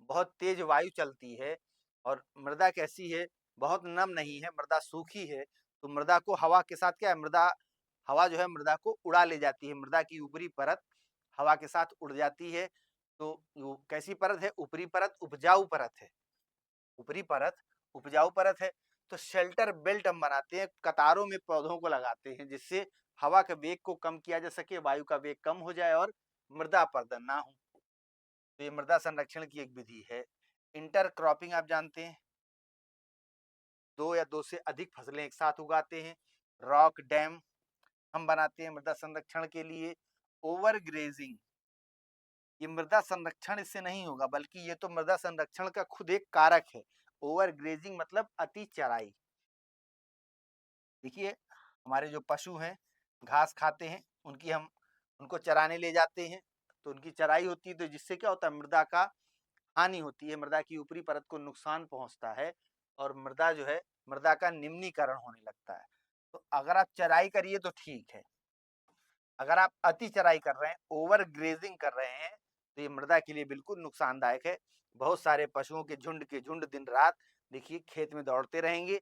बहुत तेज वायु चलती है और मृदा कैसी है? बहुत नम नहीं है, मृदा सूखी है, तो मृदा को हवा के साथ क्या है? मृदा, हवा जो है मृदा को उड़ा ले जाती है, मृदा की ऊपरी परत हवा के साथ उड़ जाती है। तो वो कैसी परत है? ऊपरी परत उपजाऊ परत है, ऊपरी परत उपजाऊ परत है। तो शेल्टर बेल्ट हम बनाते हैं, कतारों में पौधों को लगाते हैं जिससे हवा के वेग को कम किया जा सके, वायु का वेग कम हो जाए और मृदा अपरदन ना हो। तो ये मृदा संरक्षण की एक विधि है। इंटरक्रॉपिंग आप जानते हैं, 2 या 2 से अधिक फसलें एक साथ उगाते हैं। रॉक डैम हम बनाते हैं मृदा संरक्षण के लिए। ओवर ग्रेजिंग, ये मृदा संरक्षण इससे नहीं होगा, बल्कि ये तो मृदा संरक्षण का खुद एक कारक है। ओवर ग्रेजिंग मतलब अति चराई। देखिए, हमारे जो पशु हैं घास खाते हैं, उनको चराने ले जाते हैं, तो उनकी चराई होती है, तो जिससे क्या होता है, मृदा का हानि होती है, मृदा की ऊपरी परत को नुकसान पहुंचता है और मृदा जो है, मृदा का निम्नीकरण होने लगता है। तो अगर आप चराई करिए तो ठीक है, अगर आप अति चराई कर रहे हैं, ओवर ग्रेजिंग कर रहे हैं, तो ये मृदा के लिए बिल्कुल नुकसानदायक है। बहुत सारे पशुओं के झुंड दिन रात देखिए खेत में दौड़ते रहेंगे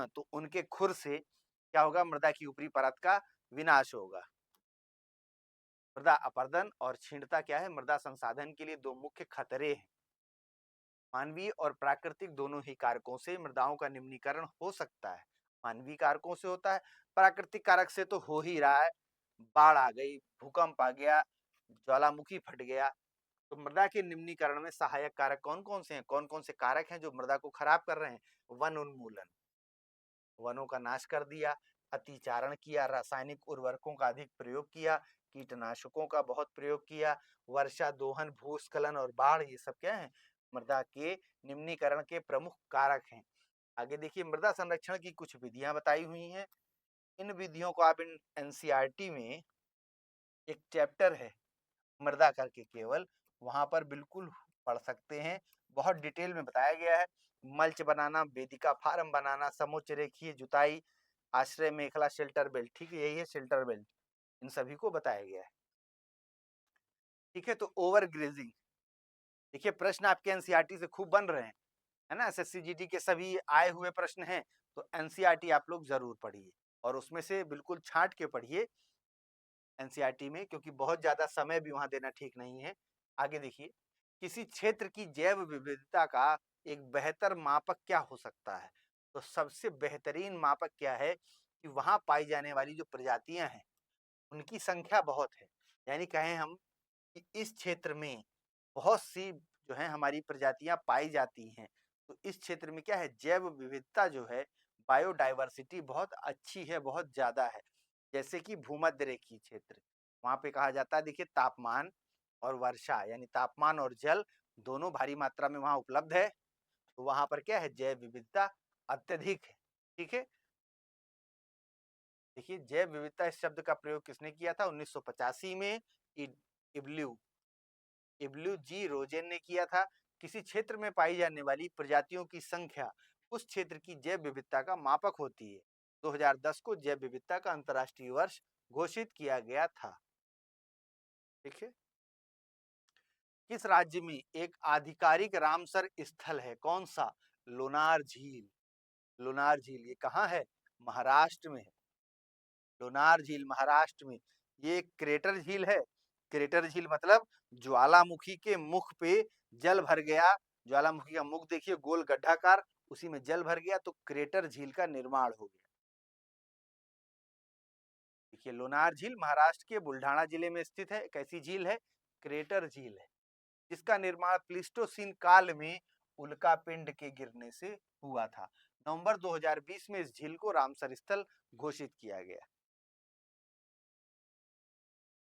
तो उनके खुर से क्या होगा, मृदा की ऊपरी परत का विनाश होगा। मृदा अपरदन और क्षीणता क्या है, मृदा संसाधन के लिए दो मुख्य खतरे हैं। मानवीय और प्राकृतिक दोनों ही कारकों से मृदाओं का निम्नीकरण हो सकता है। मानवीय कारकों से होता है, प्राकृतिक कारक से तो हो ही रहा है। बाढ़ आ गई, भूकंप आ गया, ज्वालामुखी फट गया। तो मृदा के निम्नीकरण में सहायक कारक कौन कौन से हैं, कौन कौन से कारक हैं जो मृदा को खराब कर रहे हैं? वन उन्मूलन, वनों का नाश कर दिया, अतिचारण किया, रासायनिक उर्वरकों का अधिक प्रयोग किया, कीटनाशकों का बहुत प्रयोग किया, वर्षा दोहन, भूस्खलन और बाढ़, ये सब क्या है, मृदा के निम्नीकरण के प्रमुख कारक हैं। आगे देखिए, मृदा संरक्षण की कुछ विधियां बताई हुई हैं। इन विधियों को आप इन एनसीईआरटी में एक चैप्टर है मृदा करके, केवल वहां पर बिल्कुल पढ़ सकते हैं। बहुत डिटेल में बताया गया है। मल्च बनाना, वेदिका फार्म बनाना, समुच्च रेखीय जुताई, आश्रय मेखला, शेल्टर बेल्ट, ठीक है, यही है शेल्टर बेल्ट, इन सभी को बताया गया है। ठीक है, तो ओवर ग्रेजिंग, देखिए प्रश्न आपके एनसीईआरटी से खूब बन रहे हैं, है ना, एसएससी जीडी के सभी आए हुए प्रश्न हैं, तो एनसीईआरटी आप लोग जरूर पढ़िए और उसमें से बिल्कुल छांट के पढ़िए एनसीईआरटी में, क्योंकि बहुत ज्यादा समय भी वहां देना ठीक नहीं है। आगे देखिए, किसी क्षेत्र की जैव विविधता का एक बेहतर मापक क्या हो सकता है? तो सबसे बेहतरीन मापक क्या है कि वहां पाई जाने वाली जो प्रजातियां हैं उनकी संख्या बहुत है। यानी कहें हम कि इस क्षेत्र में बहुत सी जो है हमारी प्रजातियां पाई जाती हैं, तो इस क्षेत्र में क्या है, जैव विविधता जो है, बायोडाइवर्सिटी बहुत अच्छी है, बहुत ज्यादा है। जैसे कि भूमध्य रेखीय क्षेत्र, वहां पे कहा जाता है, देखिए तापमान और वर्षा यानी तापमान और जल दोनों भारी मात्रा में वहां उपलब्ध है, तो वहां पर क्या है, जैव विविधता अत्यधिक है। ठीक है, देखिए जैव विविधता इस शब्द का प्रयोग किसने किया था? 1985 में इब्ल्यू इब्ल्यू जी रोजेन ने किया था। किसी क्षेत्र में पाई जाने वाली प्रजातियों की संख्या उस क्षेत्र की जैव विविधता का मापक होती है। 2010 को जैव विविधता का अंतर्राष्ट्रीय वर्ष घोषित किया गया था। ठीक है, किस राज्य में एक आधिकारिक रामसर स्थल है? कौन सा? लोनार झील। लोनार झील ये कहाँ है? महाराष्ट्र में है। लोनार झील महाराष्ट्र में, ये एक क्रेटर झील है। क्रेटर झील मतलब ज्वालामुखी के मुख पे जल भर गया, ज्वालामुखी का मुख देखिए गोल गड्ढाकार, उसी में जल भर गया तो क्रेटर झील का निर्माण हो गया। देखिए लोनार झील महाराष्ट्र के बुल्ढाना जिले में स्थित है। कैसी झील है? क्रेटर झील है, जिसका निर्माण प्लीस्टोसीन काल में उल्कापिंड के गिरने से हुआ था। नवंबर 2020 में इस झील को रामसर स्थल घोषित किया गया।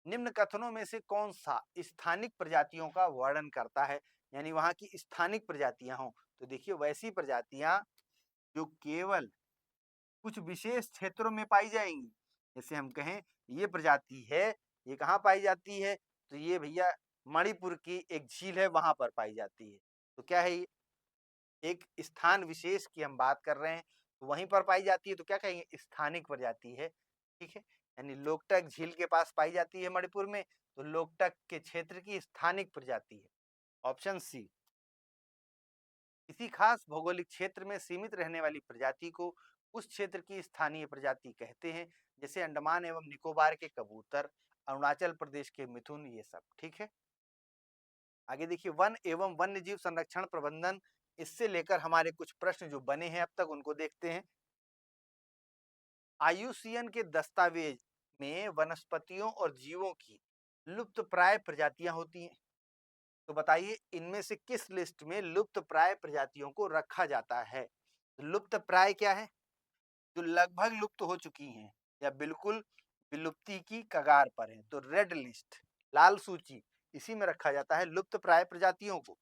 निम्न कथनों में से कौन सा स्थानिक प्रजातियों का वर्णन करता है? यानी वहां की स्थानिक प्रजातियां हों, तो देखिए वैसी प्रजातियां जो केवल कुछ विशेष क्षेत्रों में पाई जाएंगी। जैसे हम कहें ये प्रजाति है, ये कहाँ पाई जाती है? तो ये भैया मणिपुर की एक झील है, वहां पर पाई जाती है। तो क्या है ये? एक स्थान विशेष की हम बात कर रहे हैं, तो वहीं पर पाई जाती है, तो क्या कहेंगे? स्थानिक प्रजाति है। ठीक है, यानी लोकटक झील के पास पाई जाती है मणिपुर में, तो लोकटक के क्षेत्र की स्थानिक प्रजाति है। Option C. किसी खास भौगोलिक क्षेत्र में सीमित रहने वाली प्रजाति को उस क्षेत्र की स्थानीय प्रजाति कहते हैं, जैसे अंडमान एवं निकोबार के कबूतर, अरुणाचल प्रदेश के मिथुन, ये सब। ठीक है, आगे देखिए, वन एवं वन्य जीव संरक्षण प्रबंधन इससे लेकर हमारे कुछ प्रश्न जो बने हैं अब तक उनको देखते हैं। आईयूसीएन के दस्तावेज में वनस्पतियों और जीवों की लुप्तप्राय प्रजातियां होती हैं। तो बताइए इनमें से किस लिस्ट में लुप्तप्राय प्रजातियों को रखा जाता है? लुप्तप्राय क्या है? जो लगभग लुप्त हो चुकी हैं या बिल्कुल विलुप्ति की कगार पर हैं। तो रेड लिस्ट, लाल सूची, इसी में रखा जाता है लुप्तप्राय प्रजातियों को।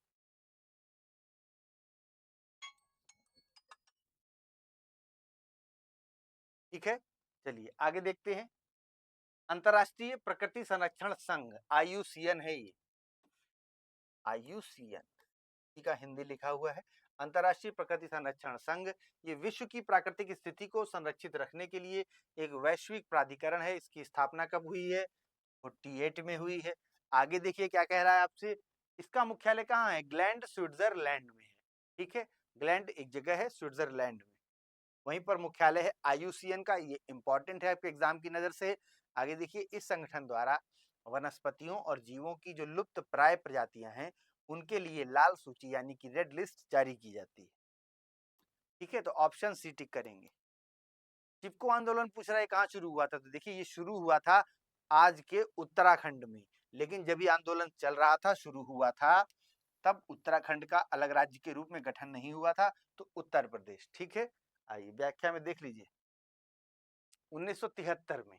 ठीक है, चलिए आगे देखते हैं। अंतर्राष्ट्रीय प्रकृति संरक्षण संघ, आईयूसीएन है ये, आईयूसीएन का हिंदी लिखा हुआ है। अंतर्राष्ट्रीय प्रकृति संरक्षण संघ ये विश्व की प्राकृतिक स्थिति को संरक्षित रखने के लिए एक वैश्विक प्राधिकरण है। इसकी स्थापना कब हुई है? 48 में हुई है। आगे देखिए क्या कह रहा है आपसे। इसका मुख्यालय कहाँ है? ग्लैंड, स्विट्जरलैंड में है। ठीक है, ग्लैंड एक जगह है स्विट्जरलैंड में, वहीं पर मुख्यालय है आईयूसीएन का। ये इंपॉर्टेंट है आपके एग्जाम की नजर से। आगे देखिए, इस संगठन द्वारा वनस्पतियों और जीवों की जो लुप्त प्राय प्रजातियां हैं उनके लिए लाल सूची यानी कि रेड लिस्ट जारी की जाती है। ठीक है, तो ऑप्शन सी टिक करेंगे। चिपको आंदोलन पूछ रहा है कहाँ शुरू हुआ था? तो देखिए ये शुरू हुआ था आज के उत्तराखंड में, लेकिन जब ये आंदोलन चल रहा था, शुरू हुआ था, तब उत्तराखंड का अलग राज्य के रूप में गठन नहीं हुआ था, तो उत्तर प्रदेश। ठीक है, आइए व्याख्या में देख लीजिए। 1973 में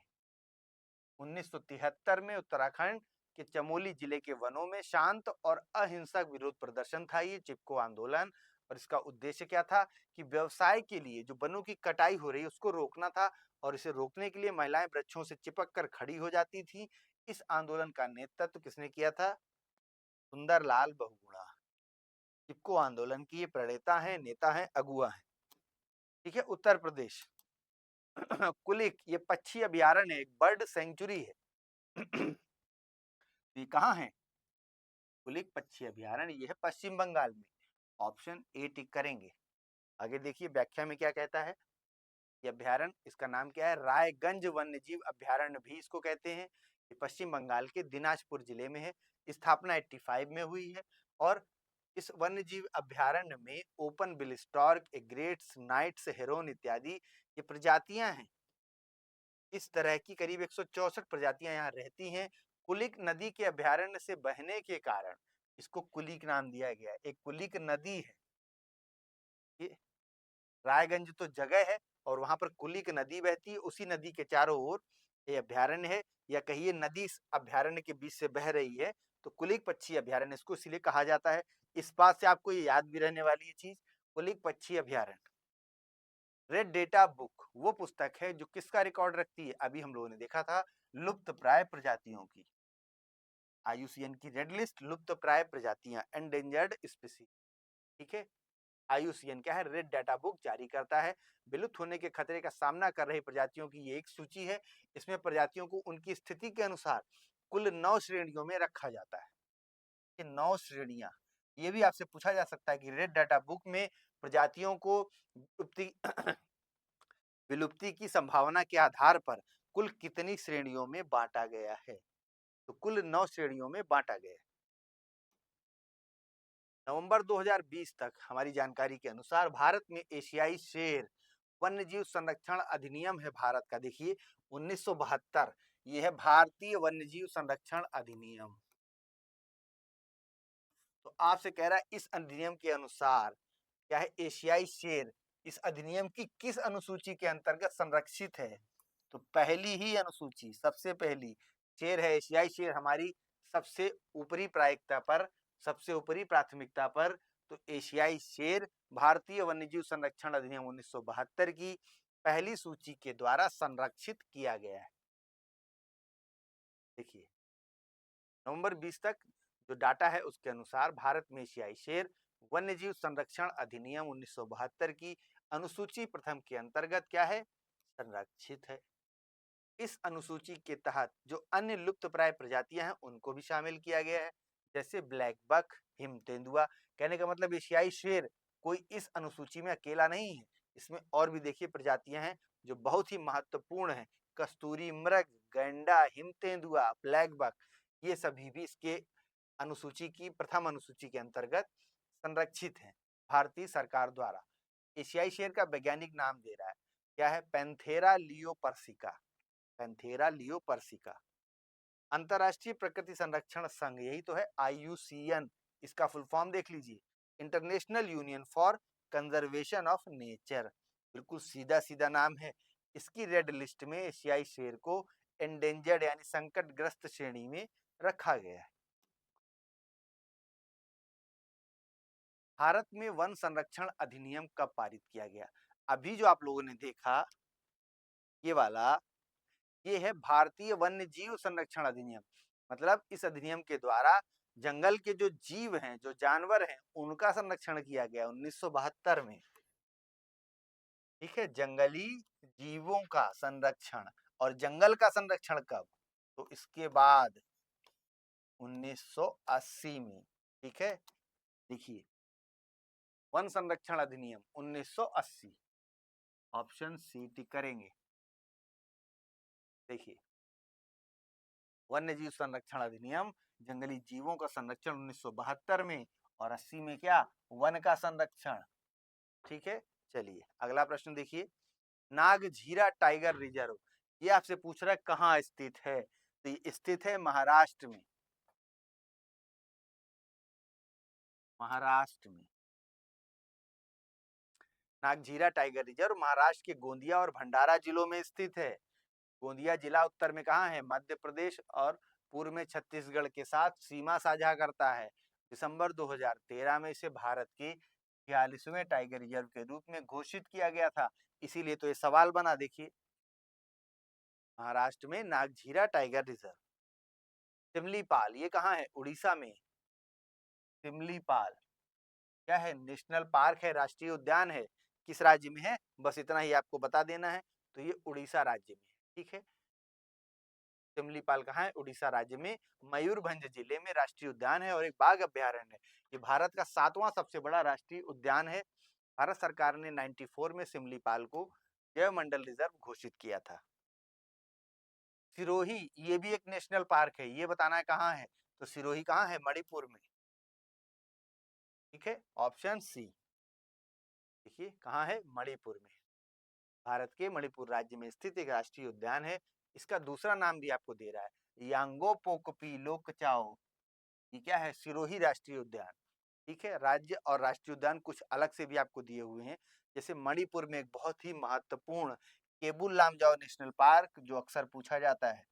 1973 में उत्तराखंड के चमोली जिले के वनों में शांत और अहिंसक विरोध प्रदर्शन था ये चिपको आंदोलन। और इसका उद्देश्य क्या था कि व्यवसाय के लिए जो वनों की कटाई हो रही है उसको रोकना था, और इसे रोकने के लिए महिलाएं वृक्षों से चिपक कर खड़ी हो जाती थी। इस आंदोलन का नेतृत्व किसने किया था? सुंदरलाल बहुगुणा। चिपको आंदोलन की ये प्रणेता है, नेता है, अगुआ है। ठीक है, उत्तर प्रदेश। कुलिक ये पक्षी अभयारण्य है, एक बर्ड सेंचुरी है। ये कहाँ है? कुलिक पक्षी अभयारण्य ये है पश्चिम बंगाल में। ऑप्शन ए टिक करेंगे। आगे देखिए व्याख्या में क्या कहता है। ये अभयारण्य, इसका नाम क्या है? रायगंज वन्यजीव अभयारण्य भी इसको कहते हैं। ये पश्चिम बंगाल के दिनाजपुर जिले में है। स्थापना 85 में हुई है। और इस वन्यजीव अभयारण्य में open bill stork, egrets, nights, heron इत्यादि ये प्रजातियां हैं। इस तरह की करीब 164 प्रजातियां यहाँ रहती हैं। कुलिक नदी के अभयारण्य से बहने के कारण इसको कुलिक नाम दिया गया है। एक कुलिक नदी है, ये रायगंज तो जगह है और वहां पर कुलिक नदी बहती है। उसी नदी के चारों ओर ये अभयारण्य है, या कहिए नदी इस अभयारण्य के बीच से बह रही है, तो कुलिक पक्षी अभयारण्य इसको इसीलिए कहा जाता है। इस बात से आपको ये याद भी रहने वाली है चीज, कुलिक पक्षी अभयारण्य। रेड डेटा बुक वो पुस्तक है जो किसका रिकॉर्ड रखती है? अभी हम लोगों ने देखा था लुप्त प्राय प्रजातियों की। आईयूसीएन की रेड लिस्ट, लुप्त प्राय प्रजातियां, एंडेंजर्ड स्पीसीज। ठीक है, आईयूसीएन क्या है? रेड डाटा बुक जारी करता है। विलुप्त होने के खतरे का सामना कर रही प्रजातियों की ये एक सूची है। इसमें प्रजातियों को उनकी स्थिति के अनुसार कुल 9 श्रेणियों में रखा जाता है। ये 9 श्रेणियां, ये भी आपसे पूछा जा सकता है कि रेड डाटा बुक में प्रजातियों को विलुप्ति विलुप्ति की संभावना के आधार पर कुल कितनी श्रेणियों में बांटा गया है? तो कुल 9 श्रेणियों में बांटा गया है। नवंबर 2020 तक हमारी जानकारी के अनुसार भारत में एशियाई शेर वन्यजीव संरक्षण अधिनियम है भारत का। देखिए 1972, ये है भारतीय वन्यजीव संरक्षण अधिनियम। तो आपसे कह रहा है इस अधिनियम के अनुसार क्या है? एशियाई शेर इस अधिनियम की किस अनुसूची के अंतर्गत संरक्षित है? तो पहली ही अनुसूची, सबसे पहली शेर है एशियाई शेर हमारी सबसे ऊपरी प्रायिकता पर, सबसे ऊपरी प्राथमिकता पर। तो एशियाई शेर भारतीय वन्यजीव संरक्षण अधिनियम 1972 की पहली सूची के द्वारा संरक्षित किया गया है। देखिए नवंबर 20 तक जो डाटा है उसके अनुसार भारत में एशियाई शेर वन्यजीव संरक्षण अधिनियम 1972 की अनुसूची प्रथम के अंतर्गत क्या है? संरक्षित है। इस अनुसूची के तहत जो अन्य लुप्तप्राय प्रजातियां हैं उनको भी शामिल किया गया है, जैसे ब्लैक बक, हिम तेंदुआ। कहने का मतलब एशियाई शेर कोई इस अनुसूची में अकेला नहीं है, इसमें और भी देखिए प्रजातियां हैं जो बहुत ही महत्वपूर्ण हैं। कस्तूरी मृग, गैंडा, हिम तेंदुआ, ब्लैक बक, ये सभी भी इसके अनुसूची की प्रथम अनुसूची के अंतर्गत संरक्षित हैं। भारतीय सरकार द्वारा एशियाई शेर का वैज्ञानिक नाम दे रहा है, क्या है? Panthera leo persica, Panthera leo persica. अंतरराष्ट्रीय प्रकृति संरक्षण संघ, यही तो है IUCN, इसका फुल फॉर्म देख लीजिए, international union for conservation of nature, बिल्कुल सीधा सीधा नाम है। इसकी रेड लिस्ट में एशियाई शेर को एंडेंजर्ड यानी संकटग्रस्त श्रेणी में रखा गया है। भारत में वन संरक्षण अधिनियम कब पारित किया गया? अभी जो आप लोगों ने देखा ये वाला, ये है भारतीय वन्य जीव संरक्षण अधिनियम। मतलब इस अधिनियम के द्वारा जंगल के जो जीव हैं, जो जानवर हैं, उनका संरक्षण किया गया 1972 में। ठीक है, जंगली जीवों का संरक्षण। और जंगल का संरक्षण कब? तो इसके बाद 1980 में। ठीक है, देखिए वन संरक्षण अधिनियम 1980, ऑप्शन सी टिक करेंगे। देखिए वन्य जीव संरक्षण अधिनियम, जंगली जीवों का संरक्षण 1972 में, और 80 में क्या? वन का संरक्षण। ठीक है, चलिए अगला प्रश्न देखिए, नागझीरा टाइगर रिजर्व, ये आपसे पूछ रहा है कहाँ स्थित है? तो ये स्थित है महाराष्ट्र में, महाराष्ट्र में। नागझीरा टाइगर रिजर्व महाराष्ट्र के गोंदिया और भंडारा जिलों में स्थित है। गोंदिया जिला उत्तर में कहाँ है? मध्य प्रदेश, और पूर्व में छत्तीसगढ़ के साथ सीमा साझा करता है। दिसंबर 2013 में इसे भारत के 46वें टाइगर रिजर्व के रूप में घोषित किया गया था, इसीलिए तो ये सवाल बना। देखिए महाराष्ट्र में नागझीरा टाइगर रिजर्व। सिमलीपाल, ये कहाँ है? उड़ीसा में। सिमलीपाल क्या है? नेशनल पार्क है, राष्ट्रीय उद्यान है। किस राज्य में है? बस इतना ही आपको बता देना है। तो ये उड़ीसा राज्य में है। ठीक है, सिमलीपाल कहाँ है? उड़ीसा राज्य में, मयूरभंज जिले में राष्ट्रीय उद्यान है और एक बाघ अभ्यारण्य है। ये भारत का 7वां सबसे बड़ा राष्ट्रीय उद्यान है। भारत सरकार ने 94 में सिमलीपाल को जैव मंडल रिजर्व घोषित किया था। सिरोही, ये भी एक नेशनल पार्क है, ये बताना है कहाँ है? तो सिरोही कहाँ है? मणिपुर में। ठीक है, ऑप्शन सी। देखिए कहाँ है? मणिपुर में। भारत के मणिपुर राज्य में स्थित एक राष्ट्रीय उद्यान है। इसका दूसरा नाम भी आपको दे रहा है, यांगो पोकपी लोकचाओ। ये क्या है? सिरोही राष्ट्रीय उद्यान। ठीक है, राज्य और राष्ट्रीय उद्यान कुछ अलग से भी आपको दिए हुए हैं। जैसे मणिपुर में एक बहुत ही महत्वपूर्ण केबुल लामजाओ नेशनल पार्क, जो अक्सर पूछा जाता है,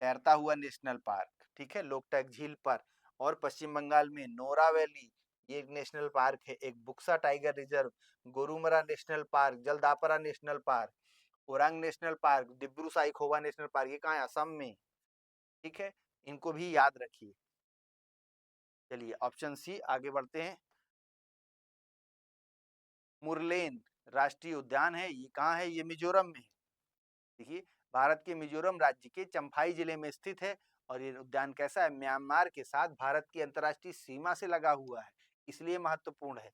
तैरता हुआ नेशनल पार्क। ठीक है, लोकटक झील पर। और पश्चिम बंगाल में नोरा वैली, ये एक नेशनल पार्क है। एक Buxa tiger reserve, Gorumara national park, Jaldapara national park, Orang national park, Dibru Saikhowa national park, ये कहाँ है? असम में। ठीक है, इनको भी याद रखिए। चलिए ऑप्शन सी आगे बढ़ते हैं। मुरलेन राष्ट्रीय उद्यान है, ये कहाँ है? ये मिजोरम में है। देखिए भारत के मिजोरम राज्य के चंफाई जिले में स्थित है। और ये उद्यान कैसा है? म्यांमार के साथ भारत की अंतर्राष्ट्रीय सीमा से लगा हुआ है, इसलिए महत्वपूर्ण है।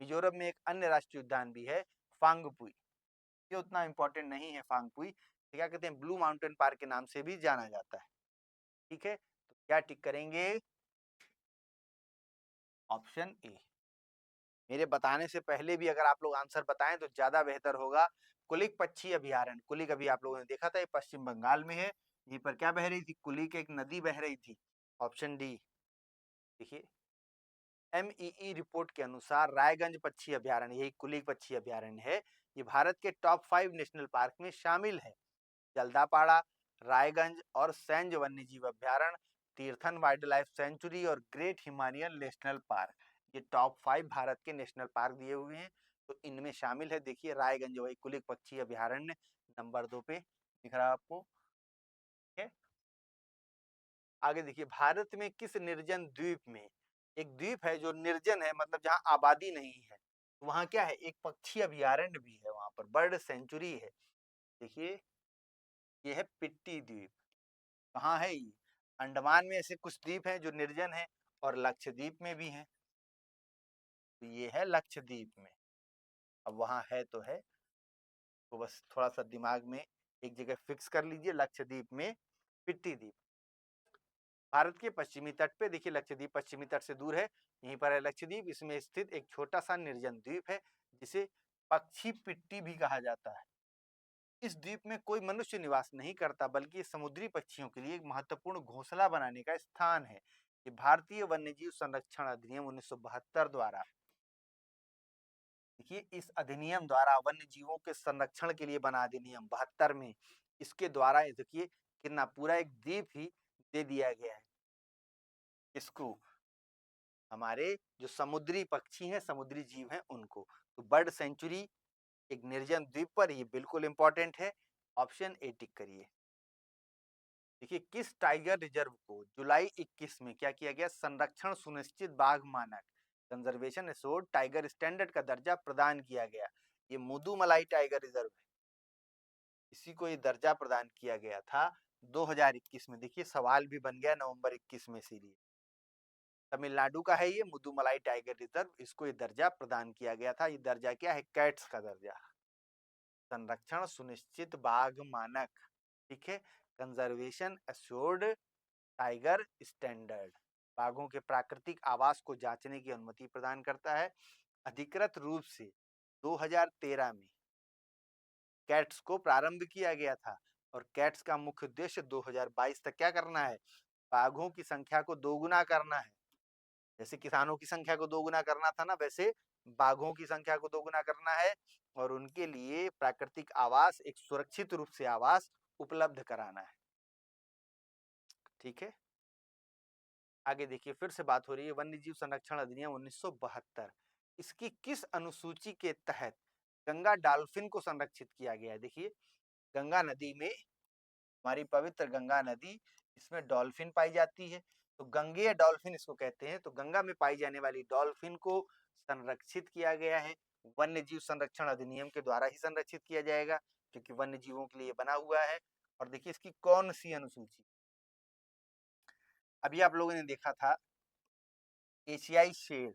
मिजोरम में एक अन्य राष्ट्रीय उद्यान भी है, फांगपुई। ये उतना इंपॉर्टेंट नहीं है फांगपुई, क्या कहते हैं, ब्लू माउंटेन पार्क के नाम से भी जाना जाता है। ठीक है, तो क्या टिक करेंगे? Option A. मेरे बताने से पहले भी अगर आप लोग आंसर बताएं तो ज्यादा बेहतर होगा। कुलिक पक्षी अभ्यारण्य, कुलिक अभी आप लोगों ने देखा था, ये पश्चिम बंगाल में है। यहीं पर क्या बह रही थी? कुलिक, एक नदी बह रही थी। Option D. देखिए MEE रिपोर्ट के अनुसार रायगंज पक्षी अभ्यारण्य, यही कुलिक पक्षी अभ्यारण्य है, ये भारत के टॉप 5 नेशनल पार्क में शामिल है। जल्दापाड़ा, रायगंज और सैंज वन्यजीव अभ्यारण्य, तीर्थन वाइल्ड लाइफ सेंचुरी और ग्रेट हिमालयन नेशनल पार्क, ये टॉप 5 भारत के नेशनल पार्क दिए हुए हैं, तो इनमें शामिल है। देखिए रायगंज वही कुलिक पक्षी अभ्यारण्य नंबर 2 पे दिख रहा है आपको। ठीक है, आगे देखिए, भारत में किस निर्जन द्वीप में, एक द्वीप है जो निर्जन है, मतलब जहाँ आबादी नहीं है, वहाँ क्या है? एक पक्षी अभ्यारण्य भी है, वहां पर बर्ड सेंचुरी है। देखिए ये है पिट्टी द्वीप। कहाँ है ये? अंडमान में ऐसे कुछ द्वीप हैं जो निर्जन है, और लक्षद्वीप में भी हैं। तो ये है लक्षद्वीप में। अब वहां है तो है, तो बस थोड़ा सा दिमाग में एक जगह फिक्स कर लीजिए, लक्षद्वीप में पिट्टी द्वीप। भारत के पश्चिमी तट पे देखिए लक्षद्वीप पश्चिमी तट से दूर है, यहीं पर है लक्षद्वीप। इसमें स्थित एक छोटा सा निर्जन द्वीप है जिसे पक्षी पिट्टी भी कहा जाता है। इस द्वीप में कोई मनुष्य निवास नहीं करता, बल्कि समुद्री पक्षियों के लिए एक महत्वपूर्ण घोंसला बनाने का स्थान है। ये भारतीय वन्यजीव संरक्षण अधिनियम 1972 द्वारा, देखिए इस अधिनियम द्वारा वन्य जीवों के संरक्षण के लिए बना अधिनियम 72 में, इसके द्वारा देखिए कितना पूरा एक द्वीप ही दे दिया गया है इसको, हमारे जो समुद्री पक्षी हैं, समुद्री जीव हैं उनको। तो बर्ड सेंचुरी एक निर्जन द्वीप पर, ये बिल्कुल इंपॉर्टेंट है। ऑप्शन ए टिक करिए। देखिए किस टाइगर रिजर्व को जुलाई 21 में क्या किया गया, संरक्षण सुनिश्चित बाघ मानक कंजर्वेशन एसोर्ड टाइगर स्टैंडर्ड का दर्जा प्रदान किया गया। ये मुदुमलाई टाइगर रिजर्व है, इसी को ये दर्जा प्रदान किया गया था 2021 में। देखिए सवाल भी बन गया नवंबर 21 में, इसीलिए तमिलनाडु का है ये मुदुमलाई टाइगर रिजर्व, इसको ये दर्जा प्रदान किया गया था। ये दर्जा क्या है, कैट्स का दर्जा, संरक्षण सुनिश्चित बाघ मानक, ठीक है, कंजर्वेशन एश्योर्ड टाइगर स्टैंडर्ड, बाघों के प्राकृतिक आवास को जांचने की अनुमति प्रदान करता है। अधिकृत रूप से 2013 में कैट्स को प्रारंभ किया गया था, और कैट्स का मुख्य उद्देश्य 2022 तक क्या करना है, बाघों की संख्या को दोगुना करना है। जैसे किसानों की संख्या को दोगुना करना था ना, वैसे बाघों की संख्या को दोगुना करना है, और उनके लिए प्राकृतिक आवास, एक सुरक्षित रूप से आवास उपलब्ध कराना है। ठीक है, आगे देखिए फिर से बात हो रही है वन्य जीव संरक्षण अधिनियम 1972, इसकी किस अनुसूची के तहत गंगा डॉल्फिन को संरक्षित किया गया है। देखिए गंगा नदी में, हमारी पवित्र गंगा नदी, इसमें डॉल्फिन पाई जाती है, तो गंगेय डॉल्फिन इसको कहते हैं। तो गंगा में पाई जाने वाली डॉल्फिन को संरक्षित किया गया है, वन्य जीव संरक्षण अधिनियम के द्वारा ही संरक्षित किया जाएगा, क्योंकि वन्य जीवों के लिए बना हुआ है। और देखिए इसकी कौन सी अनुसूची, अभी आप लोगों ने देखा था एशियाई शेर,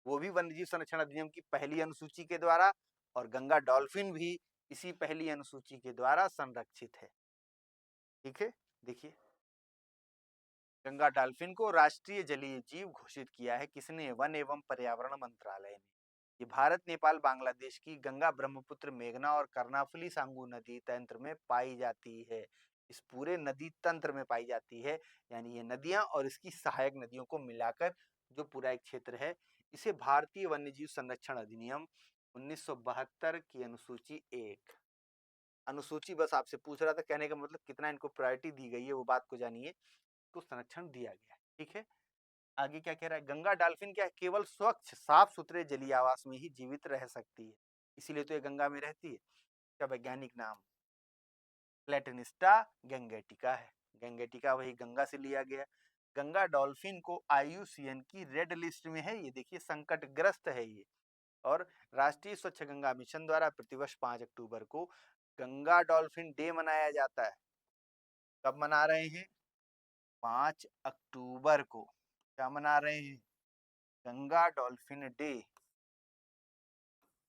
वो भी वन्यजीव संरक्षण अधिनियम की पहली अनुसूची के द्वारा, और गंगा डॉल्फिन भी इसी पहली अनुसूची के द्वारा संरक्षित है। ठीक है, देखिए गंगा डॉल्फिन को राष्ट्रीय जलीय जीव घोषित किया है किसने, वन एवं पर्यावरण मंत्रालय ने। ये भारत, नेपाल, बांग्लादेश की गंगा, ब्रह्मपुत्र, मेघना और कर्णाफुली सांगू नदी तंत्र में पाई जाती है। इस पूरे नदी तंत्र में पाई जाती है, यानी ये नदियां और इसकी सहायक नदियों को मिलाकर जो पूरा एक क्षेत्र है, इसे भारतीय वन्यजीव संरक्षण अधिनियम 1972 की अनुसूची 1, अनुसूची बस आपसे पूछ रहा था, कहने का मतलब कितना इनको प्रायोरिटी दी गई है वो बात को जानिए, को संरक्षण दिया गया है। ठीक है, आगे क्या कह रहा है, गंगा डॉल्फिन क्या है, केवल स्वच्छ साफ सुथरे जलीय आवास में ही जीवित रह सकती है, इसीलिए तो ये गंगा में रहती है। इसका वैज्ञानिक नाम प्लेटनिस्टा गैंगेटिका है, गैंगेटिका वही गंगा से लिया गया। गंगा डॉल्फिन को IUCN की रेड लिस्ट में है, ये देखिए संकटग्रस्त है ये। और राष्ट्रीय स्वच्छ गंगा मिशन द्वारा प्रतिवर्ष 5 अक्टूबर को गंगा डॉल्फिन डे मनाया जाता है। कब मना रहे हैं, 5 अक्टूबर को क्या मना रहे हैं, गंगा डॉल्फिन डे।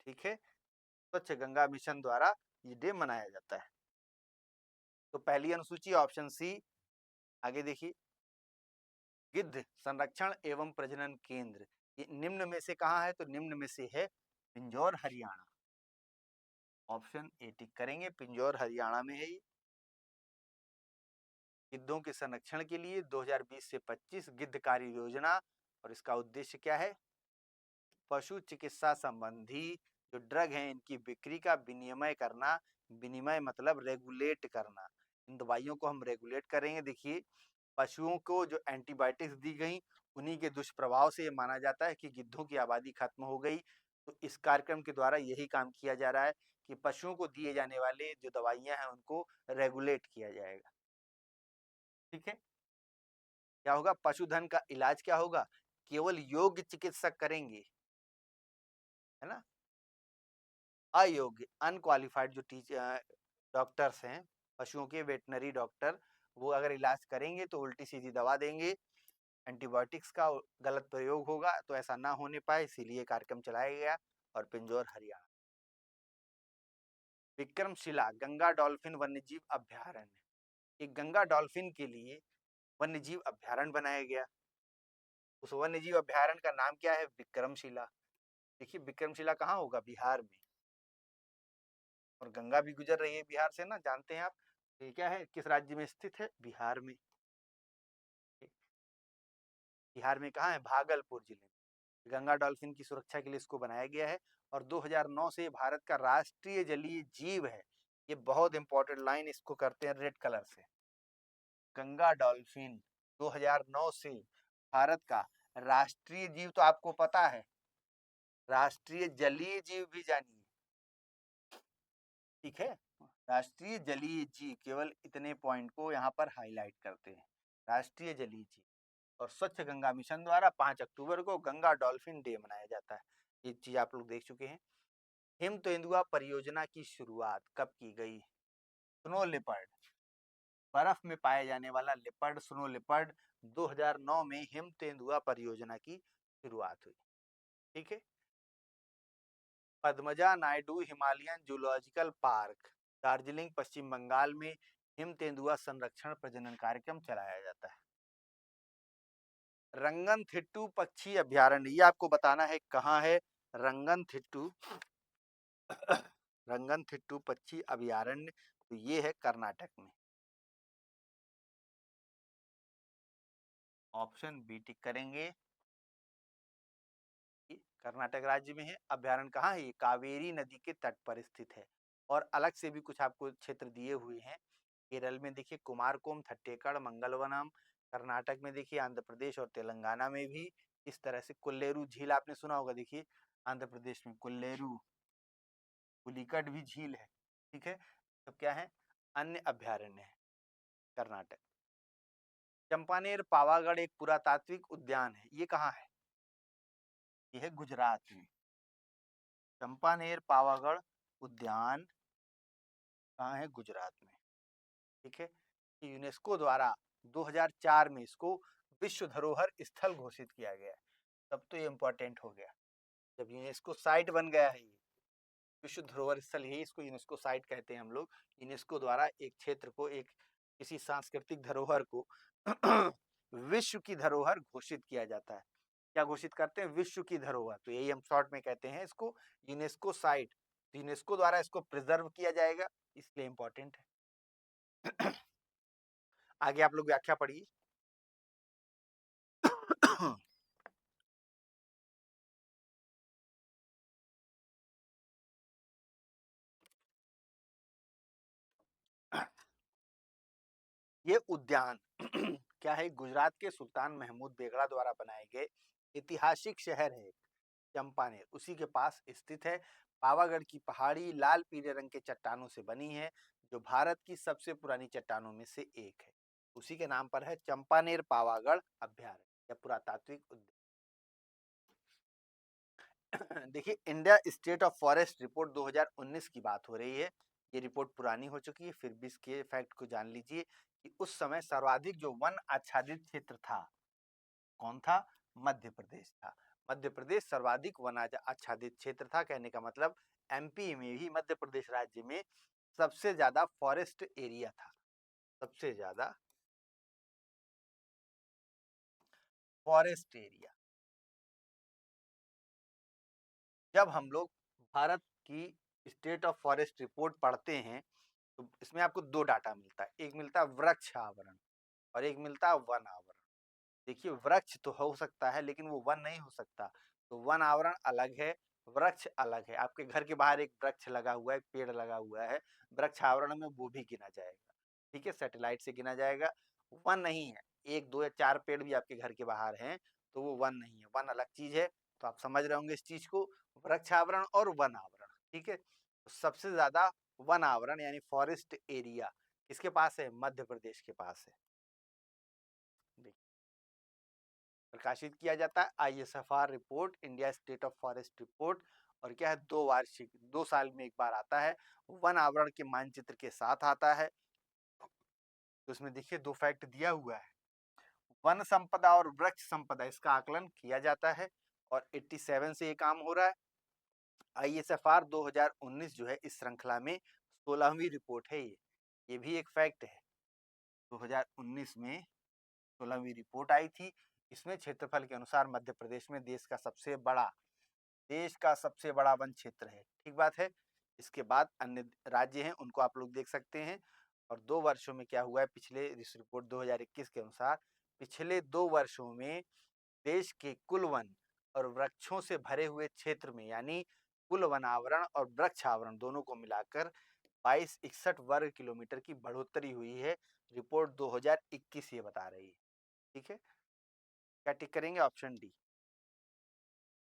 ठीक है, स्वच्छ गंगा मिशन द्वारा ये डे मनाया जाता है। तो पहली अनुसूची ऑप्शन सी। आगे देखिए, गिद्ध संरक्षण एवं प्रजनन केंद्र, ये निम्न में से कहाँ है, तो निम्न में से है पिंजौर हरियाणा। ऑप्शन ए टिक करेंगे, पिंजौर हरियाणा में है ये। गिद्धों के संरक्षण के लिए 2020 से 25 गिद्ध कार्य योजना, और इसका उद्देश्य क्या है, पशु चिकित्सा संबंधी जो ड्रग हैं इनकी बिक्री का विनिमय करना, विनिमय मतलब रेगुलेट करना, इन दवाइयों को हम रेगुलेट करेंगे। देखिए पशुओं को जो एंटीबायोटिक्स दी गई, उन्हीं के दुष्प्रभाव से ये माना जाता है कि गिद्धों की आबादी खत्म हो गई। तो इस कार्यक्रम के द्वारा यही काम किया जा रहा है कि पशुओं को दिए जाने वाले जो दवाइयां हैं उनको रेगुलेट किया जाएगा। ठीक है, क्या होगा, पशुधन का इलाज क्या होगा, केवल योग्य चिकित्सक करेंगे, है ना, अयोग्य अनक्वालिफाइड जो टीचर डॉक्टर्स हैं, पशुओं के वेटनरी डॉक्टर, वो अगर इलाज करेंगे तो उल्टी सीधी दवा देंगे, एंटीबायोटिक्स का गलत प्रयोग होगा, तो ऐसा ना होने पाए इसीलिए कार्यक्रम चलाया गया। और पिंजौर हरियाणा। विक्रमशिला गंगा डॉल्फिन वन्यजीव अभ्यारण्य, ये गंगा डॉल्फिन के लिए वन्य जीव अभ्यारण्य बनाया गया। उस वन्य जीव अभ्यारण्य का नाम क्या है? विक्रमशिला। देखिए विक्रमशिला कहाँ होगा? बिहार में। और गंगा भी गुजर रही है बिहार से ना, जानते हैं आप। ये क्या है, किस राज्य में स्थित है? बिहार में। बिहार में कहाँ है? भागलपुर जिले में। गंगा डॉल्फिन की सुरक्षा के लिए इसको बनाया गया है। और 2009 से भारत का राष्ट्रीय जलीय जीव है। ये बहुत इंपॉर्टेंट लाइन, इसको करते हैं रेड कलर से। गंगा डॉल्फिन 2009 से भारत का राष्ट्रीय जीव, तो आपको पता है, राष्ट्रीय जलीय जीव भी जानिए, ठीक है। राष्ट्रीय जलीय जीव, केवल इतने पॉइंट को यहाँ पर हाईलाइट करते हैं, राष्ट्रीय जलीय जीव। और स्वच्छ गंगा मिशन द्वारा 5 अक्टूबर को गंगा डॉल्फिन डे मनाया जाता है। ये चीज आप लोग देख चुके हैं। हिम तेंदुआ परियोजना की शुरुआत कब की गई? स्नो लिपर्ड, बर्फ में पाए जाने वाला लिपर्ड, स्नो लिपर्ड, 2009 में हिम तेंदुआ परियोजना की शुरुआत हुई, ठीक है। Padmaja Naidu Himalayan zoological park, Darjeeling पश्चिम बंगाल में हिम तेंदुआ संरक्षण प्रजनन कार्यक्रम चलाया जाता है। रंगनथिट्टू पक्षी अभ्यारण्य, ये आपको बताना है कहाँ है। रंगनथिट्टू रंगनथिट्टू पक्षी अभ्यारण्य, तो ये है कर्नाटक में। ऑप्शन बी टिक करेंगे, कर्नाटक राज्य में है। अभ्यारण्य कहाँ है? ये कावेरी नदी के तट पर स्थित है। और अलग से भी कुछ आपको क्षेत्र दिए हुए हैं। केरल में देखिए कुमारकोम, थट्टेकड़, मंगलवनम। कर्नाटक में देखिए, आंध्र प्रदेश और तेलंगाना में भी इस तरह से। कुल्लेरू झील आपने सुना होगा, देखिए आंध्र प्रदेश में कुल्लेरू, पुलिकट भी झील है, ठीक है। तो क्या है? अन्य अभ्यारण्य है कर्नाटक। चंपानेर पावागढ़ एक पुरातात्विक उद्यान है, ये कहाँ है? ये है गुजरात में। चंपानेर पावागढ़ उद्यान कहाँ है? गुजरात में, ठीक है। यूनेस्को द्वारा 2004 में इसको विश्व धरोहर स्थल घोषित किया गया है। तब तो ये इम्पोर्टेंट हो गया, जब यूनेस्को साइट बन गया है। ये विश्व धरोहर स्थल, यही इसको यूनेस्को साइट कहते हैं हम लोग। यूनेस्को द्वारा एक क्षेत्र को, एक किसी सांस्कृतिक धरोहर को विश्व की धरोहर घोषित किया जाता है। क्या घोषित करते हैं? विश्व की धरोहर। तो यही हम शॉर्ट में कहते हैं इसको यूनेस्को साइट। यूनेस्को द्वारा इसको प्रिजर्व किया जाएगा, इसलिए इंपॉर्टेंट है। आगे आप लोग व्याख्या पढ़िए। ये उद्यान क्या है? गुजरात के सुल्तान महमूद बेगड़ा द्वारा बनाए गए ऐतिहासिक शहर है चंपानेर, उसी के पास स्थित है। पावागढ़ की पहाड़ी लाल पीले रंग के चट्टानों से बनी है, जो भारत की सबसे पुरानी चट्टानों में से एक है। उसी के नाम पर है चंपानेर पावागढ़ अभ्यारण्य या पुरातात्विक उद्यान। देखिए, India state of forest report 2019 की बात हो रही है। ये रिपोर्ट पुरानी हो चुकी है, फिर भी इसके फैक्ट को जान लीजिए कि उस समय सर्वाधिक जो वन आच्छादित क्षेत्र था, कौन था? मध्य प्रदेश था। मध्य प्रदेश सर्वाधिक वन आच्छादित क्षेत्र था। कहने का मतलब एमपी में ही, मध्य प्रदेश राज्य में सबसे ज्यादा फॉरेस्ट एरिया था, सबसे ज्यादा फॉरेस्ट एरिया। जब हम लोग भारत की स्टेट ऑफ फॉरेस्ट रिपोर्ट पढ़ते हैं, तो इसमें आपको दो डाटा मिलता है। एक मिलता है वृक्ष आवरण और एक मिलता है वन आवरण। देखिए, वृक्ष तो हो सकता है लेकिन वो वन नहीं हो सकता। तो वन आवरण अलग है, वृक्ष अलग है। आपके घर के बाहर एक वृक्ष लगा हुआ है, पेड़ लगा हुआ है, वृक्ष आवरण में वो भी गिना जाएगा, ठीक है, सैटेलाइट से गिना जाएगा। वन नहीं है। एक दो या चार पेड़ भी आपके घर के बाहर हैं तो वो वन नहीं है, वन अलग चीज है। तो आप समझ रहे होंगे इस चीज को, वृक्ष आवरण और वन आवरण, ठीक है। तो सबसे ज्यादा वन आवरण यानी फॉरेस्ट एरिया किसके पास है? मध्य प्रदेश के पास है। प्रकाशित किया जाता है ISFR report, India state of forest report. और क्या है? 2 वार्षिक, 2 साल में एक बार आता है। वन आवरण के मानचित्र के साथ आता है। तो इसमें देखिए 2 फैक्ट दिया हुआ है। वन संपदा और वृक्ष संपदा, इसका आकलन किया जाता है और 87 से ये काम हो रहा है। आईएसएफआर 2019 जो है इस श्रृंखला में 16वीं रिपोर्ट है। ये भी एक फैक्ट है। 2019 में 16वीं रिपोर्ट आई थी। इसमें क्षेत्रफल के अनुसार मध्य प्रदेश में देश का सबसे बड़ा वन क्षेत्र है। ठीक बात है। इसके बाद अन्य राज्य हैं, उनको आप लोग देख सकते हैं। और 2 वर्षों में क्या हुआ है, पिछले इस रिपोर्ट 2021 के अनुसार पिछले 2 वर्षों में देश के कुल वन और वृक्षों से भरे हुए क्षेत्र में, यानी कुल वन आवरण और वृक्ष आवरण दोनों को मिलाकर 2261 वर्ग किलोमीटर की बढ़ोतरी हुई है। रिपोर्ट 2021 ये बता रही है। ठीक है, क्या टिक करेंगे? Option D.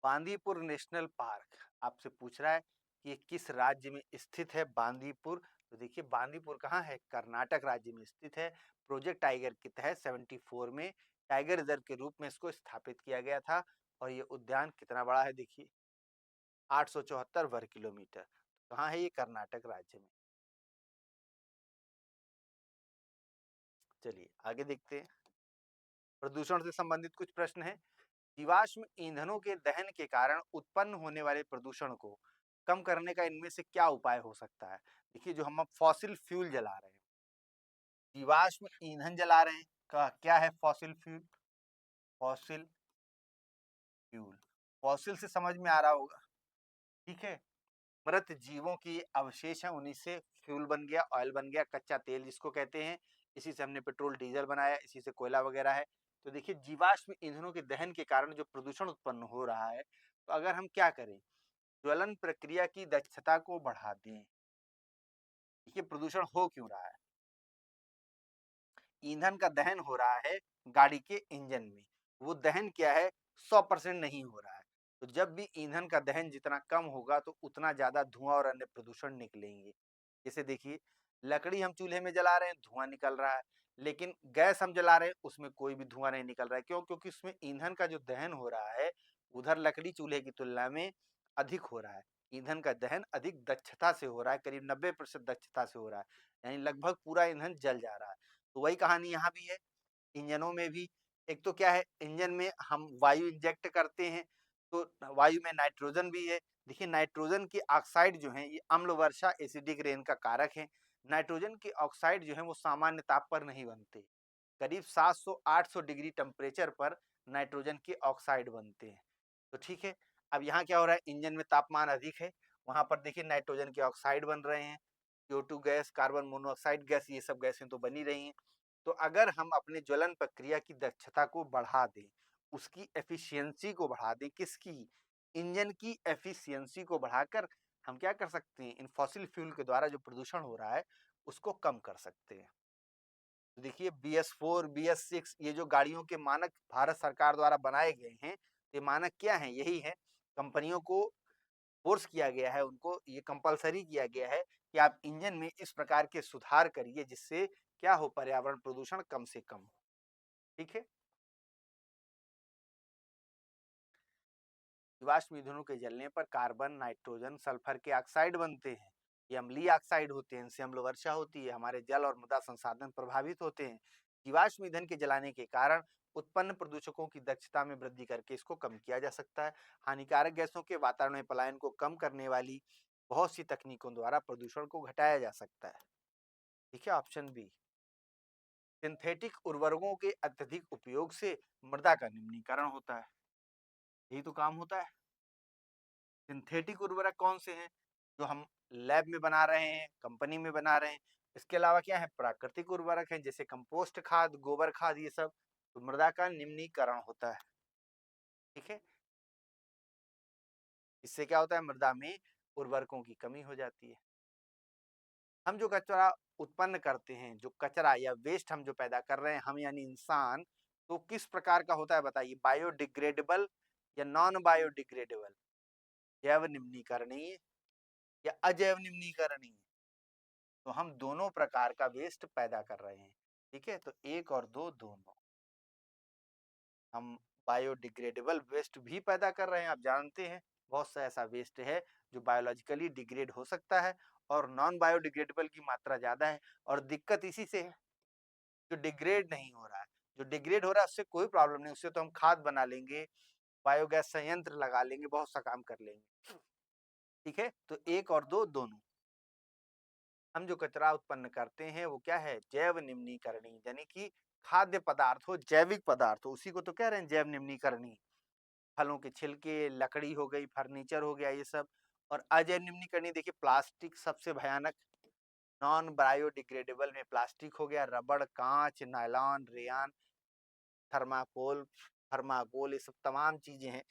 Bandipur national park आपसे पूछ रहा है कि ये किस राज्य में स्थित है। बांदीपुर, तो देखिए बांदीपुर कहाँ है, कर्नाटक राज्य में स्थित है। प्रोजेक्ट टाइगर के तहत 74 में टाइगर रिजर्व के रूप में इसको स्थापित किया गया था। और ये उद्यान कितना बड़ा है, देखिए 874 वर्ग किलोमीटर। कहाँ है ये? कर्नाटक राज्य में। चलिए आगे देखते हैं। प्रदूषण से संबंधित कुछ प्रश्न है। जीवाश्म ईंधनों के दहन के कारण उत्पन्न होने वाले प्रदूषण को कम करने का इनमें से क्या उपाय हो सकता है? देखिए जो हम अब फॉसिल फ्यूल जला रहे हैं, जीवाश्म ईंधन जला रहे हैं, का क्या है? Fossil fuel. Fossil fuel, fossil से समझ में आ रहा होगा। ठीक है, मृत जीवों की अवशेष है, उन्हीं से फ्यूल बन गया, ऑयल बन गया, कच्चा तेल जिसको कहते हैं। इसी से हमने पेट्रोल डीजल बनाया, इसी से कोयला वगैरह है। तो देखिए जीवाश्म ईंधनों के दहन के कारण जो प्रदूषण उत्पन्न हो रहा है, तो अगर हम क्या करें, ज्वलन प्रक्रिया की दक्षता को बढ़ा दें। देखिए प्रदूषण हो क्यों रहा है, ईंधन का दहन हो रहा है गाड़ी के इंजन में, वो दहन क्या है, 100% नहीं हो रहा है। तो जब भी ईंधन का दहन जितना कम होगा तो उतना ज्यादा धुआं और अन्य प्रदूषण निकलेंगे। जैसे देखिए लकड़ी हम चूल्हे में जला रहे हैं, धुआं निकल रहा है, लेकिन गैस हम जला रहे हैं उसमें कोई भी धुआं नहीं निकल रहा है। क्यों? क्योंकि उसमें ईंधन का जो दहन हो रहा है उधर लकड़ी चूल्हे की तुलना में अधिक हो रहा है। ईंधन का दहन अधिक दक्षता से हो रहा है, करीब 90% दक्षता से हो रहा है, यानी लगभग पूरा ईंधन जल जा रहा है। तो वही कहानी यहाँ भी है, इंजनों में भी। एक तो क्या है, इंजन में हम वायु इंजेक्ट करते हैं, तो वायु में नाइट्रोजन भी है। देखिए नाइट्रोजन की ऑक्साइड जो है ये अम्ल वर्षा एसिडिक रेन का कारक है। नाइट्रोजन की ऑक्साइड जो है वो सामान्य ताप पर नहीं बनते, करीब 700-800 डिग्री टेम्परेचर पर नाइट्रोजन के ऑक्साइड बनते हैं। तो ठीक है, अब यहाँ क्या हो रहा है, इंजन में तापमान अधिक है, वहां पर देखिए नाइट्रोजन के ऑक्साइड बन रहे हैं, CO2 gas, carbon monoxide gas, ये सब गैसें तो बनी रही हैं। तो अगर हम अपने ज्वलन प्रक्रिया की दक्षता को बढ़ा दें, उसकी एफिशिएंसी को बढ़ा दें, किसकी? इंजन की एफिशिएंसी को बढ़ाकर हम क्या कर सकते हैं, इन फॉसिल फ्यूल के द्वारा जो प्रदूषण हो रहा है उसको कम कर सकते हैं। तो देखिए BS4 BS6 ये जो गाड़ियों के मानक भारत सरकार द्वारा बनाए गए हैं, ये मानक क्या है, यही है। कंपनियों को फोर्स किया गया है, उनको ये कंपलसरी किया गया है कि आप इंजन में इस प्रकार के सुधार करिए जिससे क्या हो, पर्यावरण प्रदूषण कम से कम हो। ठीक है, जीवाश्म ईंधनों के जलने पर कार्बन, नाइट्रोजन, सल्फर के ऑक्साइड बनते हैं। ये अम्लीय ऑक्साइड होते हैं, इनसे अम्ल वर्षा होती है, हमारे जल और मृदा संसाधन प्रभावित होते हैं। जीवाश्म ईंधन के जलाने के कारण उत्पन्न प्रदूषकों की दक्षता में वृद्धि करके इसको कम किया जा सकता है। हानिकारक गैसों के वातावरण में पलायन को कम करने वाली बहुत सी तकनीकों द्वारा प्रदूषण को घटाया जा सकता है। ठीक है, ऑप्शन बी। सिंथेटिक उर्वरकों के अत्यधिक उपयोग से मृदा का निम्नीकरण होता है, यही तो काम होता है। सिंथेटिक उर्वरक कौन से हैं? जो हम लैब में बना रहे हैं, कंपनी में बना रहे हैं। इसके अलावा क्या है, प्राकृतिक उर्वरक हैं, जैसे कंपोस्ट खाद, गोबर खाद, ये सब। तो मृदा का निम्नीकरण होता है। ठीक है, इससे क्या होता है, मृदा में उर्वरकों की कमी हो जाती है। हम जो कचरा उत्पन्न करते हैं, जो कचरा या वेस्ट हम जो पैदा कर रहे हैं, हम यानी इंसान, तो किस प्रकार का होता है बताइए, बायोडिग्रेडेबल या नॉन बायोडिग्रेडेबल, जैव निम्नीकरणीय या अजैव निम्नीकरणीय? तो हम दोनों प्रकार का वेस्ट पैदा कर रहे हैं। ठीक है, तो एक और दो दोनों, हम बायोडिग्रेडेबल वेस्ट भी पैदा कर रहे हैं। आप जानते हैं बहुत सा ऐसा वेस्ट है जो बायोलॉजिकली डिग्रेड हो सकता है और नॉन बायोडिग्रेडेबल की मात्रा ज्यादा है। और दिक्कत इसी से है, जो डिग्रेड नहीं हो रहा है। जो डिग्रेड हो रहा है उससे कोई प्रॉब्लम नहीं, उससे तो हम खाद बना लेंगे, बायोगैस संयंत्र लगा लेंगे, बहुत सा काम कर लेंगे। ठीक है, तो एक और दो दोनों। हम जो कचरा उत्पन्न करते हैं वो क्या है, जैव निम्नीकरणीय, यानी कि खाद्य पदार्थ हो, जैविक पदार्थ हो, उसी को तो कह रहे हैं जैव निम्नीकरणीय। फलों के छिलके, लकड़ी हो गई, फर्नीचर हो गया, ये सब। और अजैव निम्नीकरणीय देखिए प्लास्टिक सबसे भयानक। नॉन बायोडिग्रेडेबल में प्लास्टिक हो गया, रबड़, कांच, नायलॉन, रेयान, थर्माकोल, थर्माकोल, ये सब तमाम चीजें हैं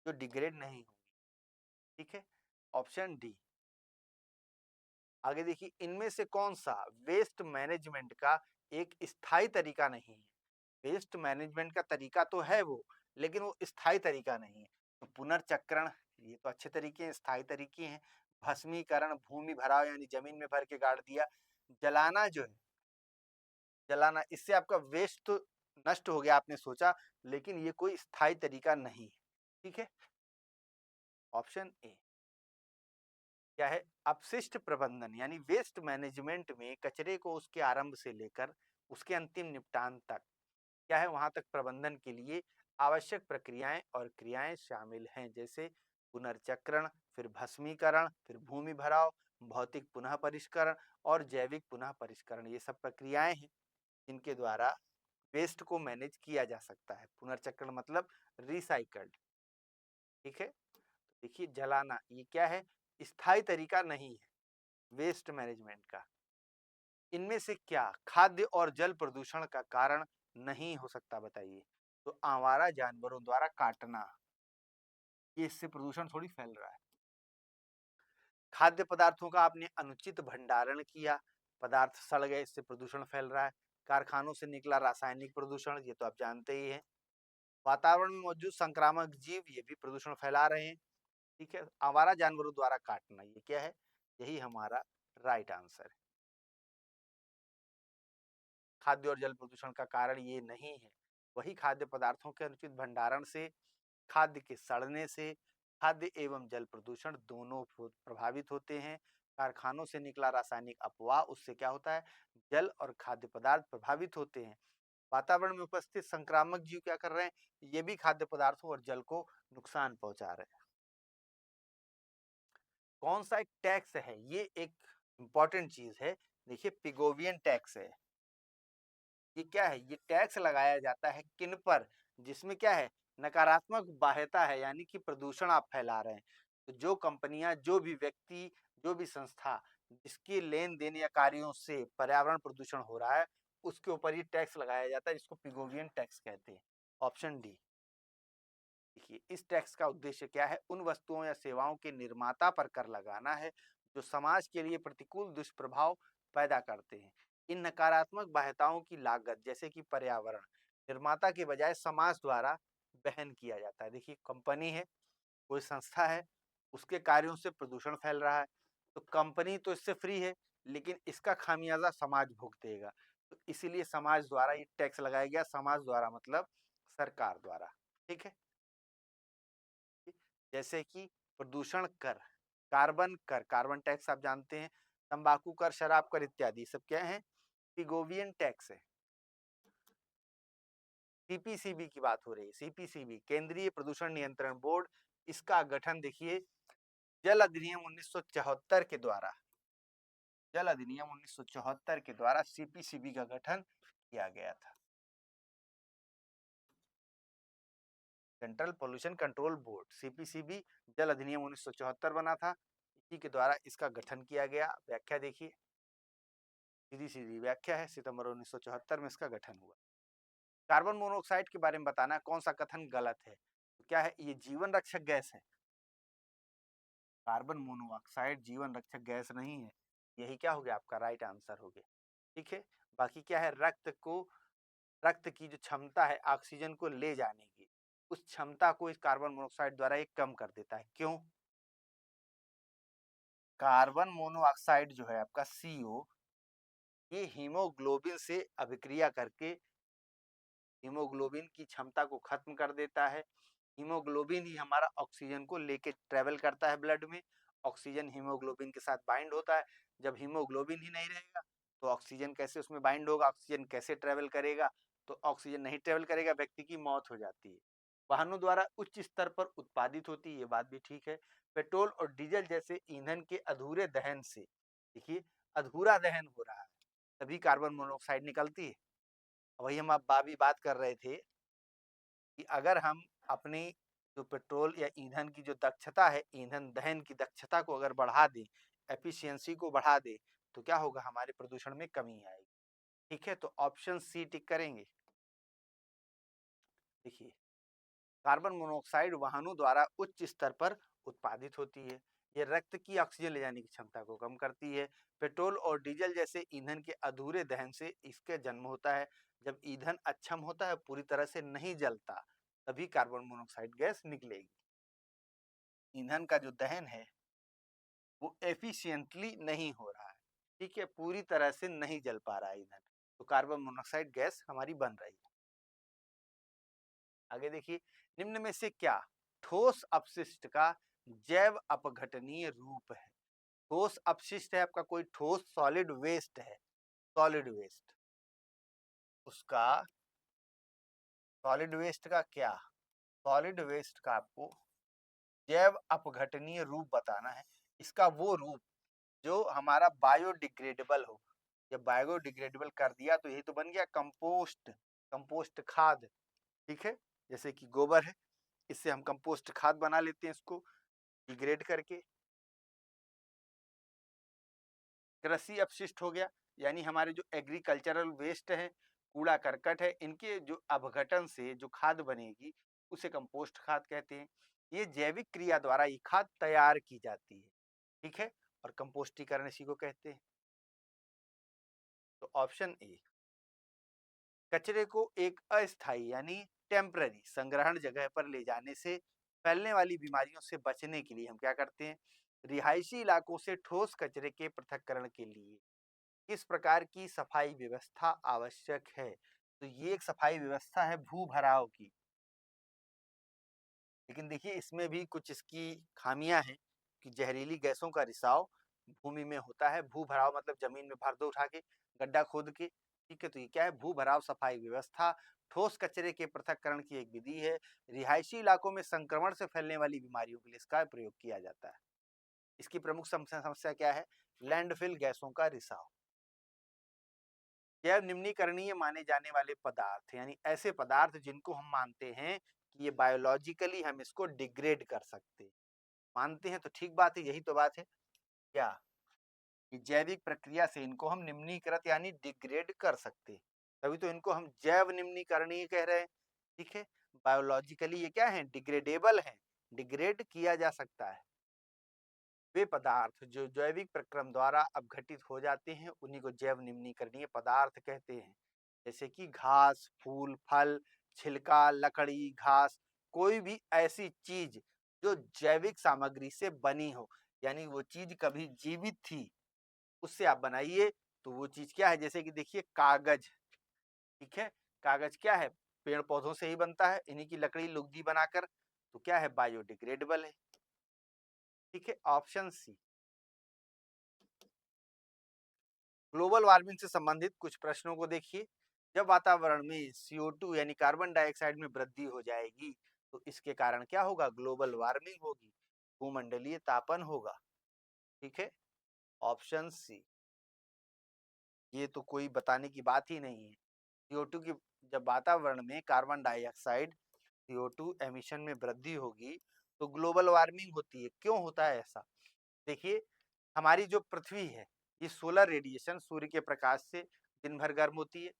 जो डिग्रेड नहीं होंगी। ठीक है, ऑप्शन डी। आगे देखिए, इनमें से कौन सा वेस्ट मैनेजमेंट का एक स्थायी तरीका नहीं है? वेस्ट मैनेजमेंट का तरीका तो है वो, लेकिन वो स्थायी तरीका नहीं है। तो पुनर्चक्रण, ये तो अच्छे तरीके हैं, स्थायी तरीके हैं। भस्मीकरण, भूमि भराव यानी जमीन में भर के गाड़ दिया। जलाना जो है, जलाना, इससे आपका वेस्ट तो नष्ट हो गया आपने सोचा, लेकिन ये कोई स्थायी तरीका नहीं है। ठीक है, ऑप्शन ए क्या है? अपशिष्ट प्रबंधन यानी वेस्ट मैनेजमेंट में कचरे को उसके आरंभ से लेकर उसके अंतिम निपटान तक क्या है, वहां तक प्रबंधन के लिए आवश्यक प्रक्रियाएं और क्रियाएं शामिल हैं, जैसे पुनर्चक्रण, फिर भस्मीकरण, फिर भूमि भराव, भौतिक पुनः परिष्करण और जैविक पुनः परिष्करण। ये सब प्रक्रियाएं हैं जिनके द्वारा वेस्ट को मैनेज किया जा सकता है। पुनर्चक्रण मतलब रिसाइकल्ड। ठीक है, देखिए जलाना ये क्या है? स्थायी तरीका नहीं है वेस्ट मैनेजमेंट का। इनमें से क्या खाद्य और जल प्रदूषण का कारण नहीं हो सकता, बताइए? तो आवारा जानवरों द्वारा काटना, ये इससे प्रदूषण थोड़ी फैल रहा है। खाद्य पदार्थों का आपने अनुचित भंडारण किया, पदार्थ सड़ गए, इससे प्रदूषण फैल रहा है। कारखानों से निकला रासायनिक प्रदूषण, ये तो आप जानते ही हैं। वातावरण में मौजूद संक्रामक जीव, ये भी प्रदूषण फैला रहे हैं। ठीक है, आवारा जानवरों द्वारा काटना, ये क्या है? यही हमारा राइट आंसर है। खाद्य और जल प्रदूषण का कारण ये नहीं है। वही खाद्य पदार्थों के अनुचित भंडारण से, खाद्य के सड़ने से खाद्य एवं जल प्रदूषण दोनों प्रभावित होते हैं। कारखानों से निकला रासायनिक अपवाह, उससे क्या होता है? जल और खाद्य पदार्थ प्रभावित होते हैं। वातावरण में उपस्थित संक्रामक जीव क्या कर रहे हैं? ये भी खाद्य पदार्थों और जल को नुकसान पहुंचा रहे हैं। कौन सा एक टैक्स है? ये एक इंपॉर्टेंट चीज है। देखिए पिगोवियन टैक्स है। ये क्या है? ये टैक्स लगाया जाता है किन पर? जिसमें क्या है? नकारात्मक बाह्यता है, यानी कि प्रदूषण आप फैला रहे हैं। तो जो कंपनियां, जो भी व्यक्ति, जो भी संस्था जिसके लेन देन या कार्यों से पर्यावरण प्रदूषण हो रहा है, उसके ऊपर ये टैक्स लगाया जाता है, जिसको पिगोवियन टैक्स कहते हैं। Option D. देखिए इस टैक्स का उद्देश्य क्या है? उन वस्तुओं या सेवाओं के निर्माता पर कर लगाना है जो समाज के लिए प्रतिकूल दुष्प्रभाव पैदा करते हैं। इन नकारात्मक बाध्यताओं की लागत, जैसे कि पर्यावरण, निर्माता के बजाय समाज द्वारा वहन किया जाता है। देखिए कंपनी है, कोई संस्था है, उसके कार्यों से प्रदूषण फैल रहा है, तो कंपनी तो इससे फ्री है, लेकिन इसका खामियाजा समाज भुगतेगा। तो इसीलिए समाज द्वारा ये टैक्स लगाया गया। समाज द्वारा मतलब सरकार द्वारा। ठीक है, जैसे कि प्रदूषण कर, कार्बन कर, कार्बन टैक्स आप जानते हैं, तंबाकू कर, शराब कर इत्यादि सब क्या है? पिगोवियन टैक्स है। सीपीसीबी की बात हो रही है। सीपीसीबी केंद्रीय प्रदूषण नियंत्रण बोर्ड, इसका गठन देखिए जल अधिनियम 1974 के द्वारा, जल अधिनियम 1974 के द्वारा सीपीसीबी का गठन किया गया था। Central pollution control board, CPCB, जल अधिनियम 1974 बना था, इसी के द्वारा इसका गठन किया गया। व्याख्या देखिए, सीधी सीधी व्याख्या है, सितंबर 1974 में इसका गठन हुआ। कार्बन मोनोऑक्साइड के बारे में बताना है, कौन सा कथन गलत है? तो क्या है? ये जीवन रक्षक गैस है। कार्बन मोनोऑक्साइड जीवन रक्षक गैस नहीं है। यही क्या हो गया? आपका राइट आंसर हो गया। ठीक है, बाकी क्या है? रक्त की जो क्षमता है ऑक्सीजन को ले जाने की, उस क्षमता को इस कार्बन मोनोऑक्साइड द्वारा एक कम कर देता है। क्यों? कार्बन मोनोऑक्साइड जो है आपका CO, ये हीमोग्लोबिन से अभिक्रिया करके हीमोग्लोबिन की क्षमता को खत्म कर देता है। हीमोग्लोबिन ही हमारा ऑक्सीजन को लेके ट्रेवल करता है ब्लड में। ऑक्सीजन हीमोग्लोबिन के साथ बाइंड होता है। जब हीमोग्लोबिन ही नहीं रहेगा तो ऑक्सीजन कैसे उसमें बाइंड होगा? ऑक्सीजन कैसे ट्रेवल करेगा? तो ऑक्सीजन नहीं ट्रेवल करेगा, व्यक्ति की मौत हो जाती है। वाहनों द्वारा उच्च स्तर पर उत्पादित होती है, ये बात भी ठीक है। पेट्रोल और डीजल जैसे ईंधन के अधूरे दहन से, देखिए अधूरा दहन हो रहा है, तभी कार्बन मोनोऑक्साइड निकलती है। वही हम अब अभी बात कर रहे थे कि अगर हम अपनी जो पेट्रोल या ईंधन की जो दक्षता है, ईंधन दहन की दक्षता को अगर बढ़ा दें, एफिशिएंसी को बढ़ा दें, तो क्या होगा, हमारे प्रदूषण में कमी आएगी। ठीक है, तो ऑप्शन सी टिक करेंगे। देखिए, कार्बन मोनोऑक्साइड वाहनों द्वारा उच्च स्तर पर उत्पादित होती है। ये रक्त की ऑक्सीजन ले जाने की क्षमता को कम करती है। पेट्रोल और डीजल जैसे ईंधन के अधूरे दहन से इसके जन्म होता है। जब ईंधन अक्षम होता है, पूरी तरह से नहीं जलता, तभी कार्बन मोनोऑक्साइड गैस निकलेगी। ईंधन का जो दहन है वो एफिशिएंटली नहीं हो रहा है। ठीक है, पूरी तरह से नहीं जल पा रहा है ईंधन, तो कार्बन मोनोऑक्साइड गैस हमारी बन रही है। आगे देखिए, निम्न में से क्या ठोस अपशिष्ट का जैव अपघटनीय रूप है? ठोस अपशिष्ट है आपका, कोई ठोस सॉलिड वेस्ट है, सॉलिड वेस्ट, उसका सॉलिड वेस्ट का क्या, सॉलिड वेस्ट का आपको जैव अपघटनीय रूप बताना है। इसका वो रूप जो हमारा बायोडिग्रेडेबल हो। जब बायोडिग्रेडेबल कर दिया तो यही तो बन गया कंपोस्ट, कंपोस्ट खाद। ठीक है, जैसे कि गोबर है, इससे हम कंपोस्ट खाद बना लेते हैं इसको डिग्रेड करके। कृषि अपशिष्ट हो गया, यानी हमारे जो एग्रीकल्चरल वेस्ट है, कूड़ा करकट है, इनके जो अपघटन से जो खाद बनेगी उसे कंपोस्ट खाद कहते हैं। ये जैविक क्रिया द्वारा ये खाद तैयार की जाती है। ठीक है, और कंपोस्टीकरण इसी को कहते हैं। तो ऑप्शन ए, कचरे को एक अस्थायी यानी टेम्पररी संग्रहण जगह पर ले जाने से फैलने वाली बीमारियों से बचने के लिए हम क्या करते हैं, रिहायशी इलाकों से ठोस कचरे के पृथक्करण के लिए किस प्रकार की सफाई व्यवस्था आवश्यक है? तो ये एक सफाई व्यवस्था है भू भराव की। लेकिन देखिए, इसमें भी कुछ इसकी खामियां हैं कि जहरीली गैसों का रिसाव भूमि में होता है। भू भराव मतलब जमीन में भर दो उठा के, गड्ढा खोद के। ठीक है, तो ये क्या है, भू भराव सफाई व्यवस्था ठोस कचरे के पृथक्करण की एक विधि है। रिहायशी इलाकों में संक्रमण से फैलने वाली बीमारियों के लिए इसका प्रयोग किया जाता है। इसकी प्रमुख समस्या क्या है, लैंडफिल गैसों का रिसाव। जैव निम्नीकरणीय माने जाने वाले पदार्थ, यानी ऐसे पदार्थ जिनको हम मानते हैं कि ये बायोलॉजिकली हम इसको डिग्रेड कर सकते हैं। मानते हैं तो ठीक बात है, यही तो बात है क्या, कि जैविक प्रक्रिया से इनको हम निम्नीकृत यानी डिग्रेड कर सकते हैं, तभी तो इनको हम जैव निम्नीकरणीय कह रहे हैं। ठीक है, बायोलॉजिकली ये क्या है, डिग्रेडेबल है, डिग्रेड किया जा सकता है। वे पदार्थ जो जैविक प्रक्रम द्वारा अपघटित हो जाते हैं उन्हीं को जैव निम्नीकरणीय पदार्थ कहते हैं। जैसे कि घास, फूल, फल, छिलका, लकड़ी, घास, कोई भी ऐसी चीज जो जैविक सामग्री से बनी हो, यानी वो चीज कभी जीवित थी, उससे आप बनाइए तो वो चीज क्या है, जैसे कि देखिए कागज। ठीक है, कागज क्या है, पेड़ पौधों से ही बनता है, इन्हीं की लकड़ी लुगदी बनाकर, तो क्या है, बायोडिग्रेडेबल है। ठीक है, ऑप्शन सी। ग्लोबल वार्मिंग से संबंधित कुछ प्रश्नों को देखिए। जब वातावरण में CO2 यानी कार्बन डाइऑक्साइड में वृद्धि हो जाएगी तो इसके कारण क्या होगा, ग्लोबल वार्मिंग होगी, भूमंडलीय तापन होगा। ठीक है, ऑप्शन सी। ये तो कोई बताने की बात ही नहीं है। CO2 की, जब वातावरण में कार्बन डाइऑक्साइड CO2 एमिशन में वृद्धि होगी तो ग्लोबल वार्मिंग होती है। क्यों होता है ऐसा, देखिए, हमारी जो पृथ्वी है ये सोलर रेडिएशन, सूर्य के प्रकाश से दिन भर गर्म होती है।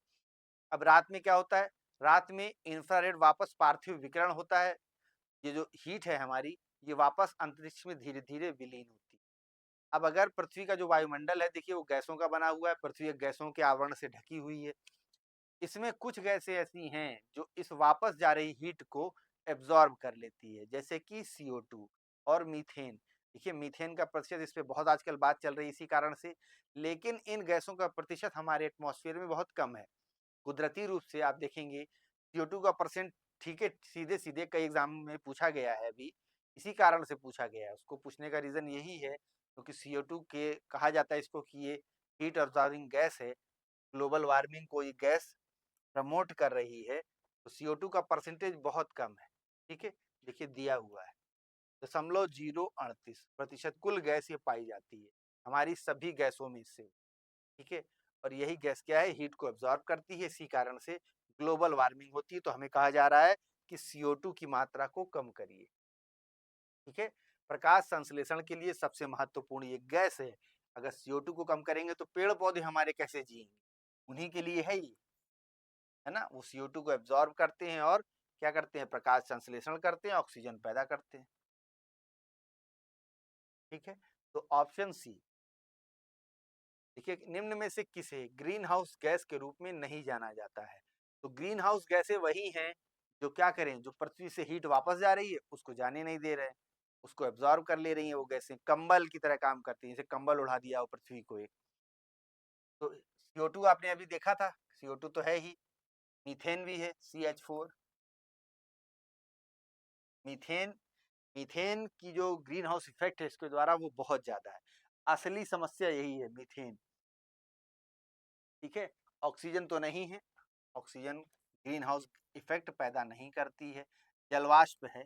अब रात में क्या होता है, रात में इंफ्रारेड वापस पार्थिव विकिरण होता है, ये जो हीट है हमारी, ये वापस अंतरिक्ष में धीरे धीरे विलीन होती है। अब अगर पृथ्वी का जो वायुमंडल है, देखिए वो गैसों का बना हुआ है, पृथ्वी गैसों के आवरण से ढकी हुई है। इसमें कुछ गैसें ऐसी हैं जो इस वापस जा रही हीट को एब्जॉर्ब कर लेती है, जैसे कि CO2 और मीथेन। देखिए, मीथेन का प्रतिशत, इस पे बहुत आजकल बात चल रही है इसी कारण से, लेकिन इन गैसों का प्रतिशत हमारे एटमॉस्फेयर में बहुत कम है। कुदरती रूप से आप देखेंगे CO2 का परसेंट, ठीक है, सीधे सीधे कई एग्जाम में पूछा गया है, अभी इसी कारण से पूछा गया है। उसको पूछने का रीजन यही है क्योंकि CO2 के कहा जाता है इसको कि ये हीट अब्जॉर्बिंग गैस है, ग्लोबल वार्मिंग को ये गैस प्रमोट कर रही है, तो CO2 का परसेंटेज बहुत कम है। ठीक है, देखिए दिया हुआ है 0.038% कुल गैस ये पाई जाती है हमारी सभी गैसों में से। ठीक है, और यही गैस क्या है, हीट को एब्जॉर्ब करती है, इसी कारण से ग्लोबल वार्मिंग होती है। तो हमें कहा जा रहा है कि CO2 की मात्रा को कम करिए। ठीक है, प्रकाश संश्लेषण के लिए सबसे महत्वपूर्ण ये गैस है। अगर CO2 को कम करेंगे तो पेड़ पौधे हमारे कैसे जिएंगे, उन्हीं के लिए है ये, है ना। वो CO2 को एब्जॉर्ब करते हैं और क्या करते हैं, प्रकाश संश्लेषण करते हैं, ऑक्सीजन पैदा करते हैं। ठीक है, तो ऑप्शन सी देखिए, निम्न में से किसे ग्रीन हाउस गैस के रूप में नहीं जाना जाता है। तो ग्रीन हाउस गैसें वही हैं जो क्या करें, जो पृथ्वी से हीट वापस जा रही है उसको जाने नहीं दे रहे हैं, उसको एब्जॉर्ब कर ले रही हैं। वो गैसें कंबल की तरह काम करती हैं, जैसे कंबल उड़ा दिया हो पृथ्वी को एक। तो CO2 आपने अभी देखा था, CO2 तो है ही, मीथेन भी है, CH4। मीथेन मीथेन की जो ग्रीन हाउस इफेक्ट है इसके द्वारा वो बहुत ज्यादा है। असली समस्या यही है, मीथेन। ठीक है, ऑक्सीजन तो नहीं है, ऑक्सीजन ग्रीन हाउस इफेक्ट पैदा नहीं करती है। जलवाष्प है,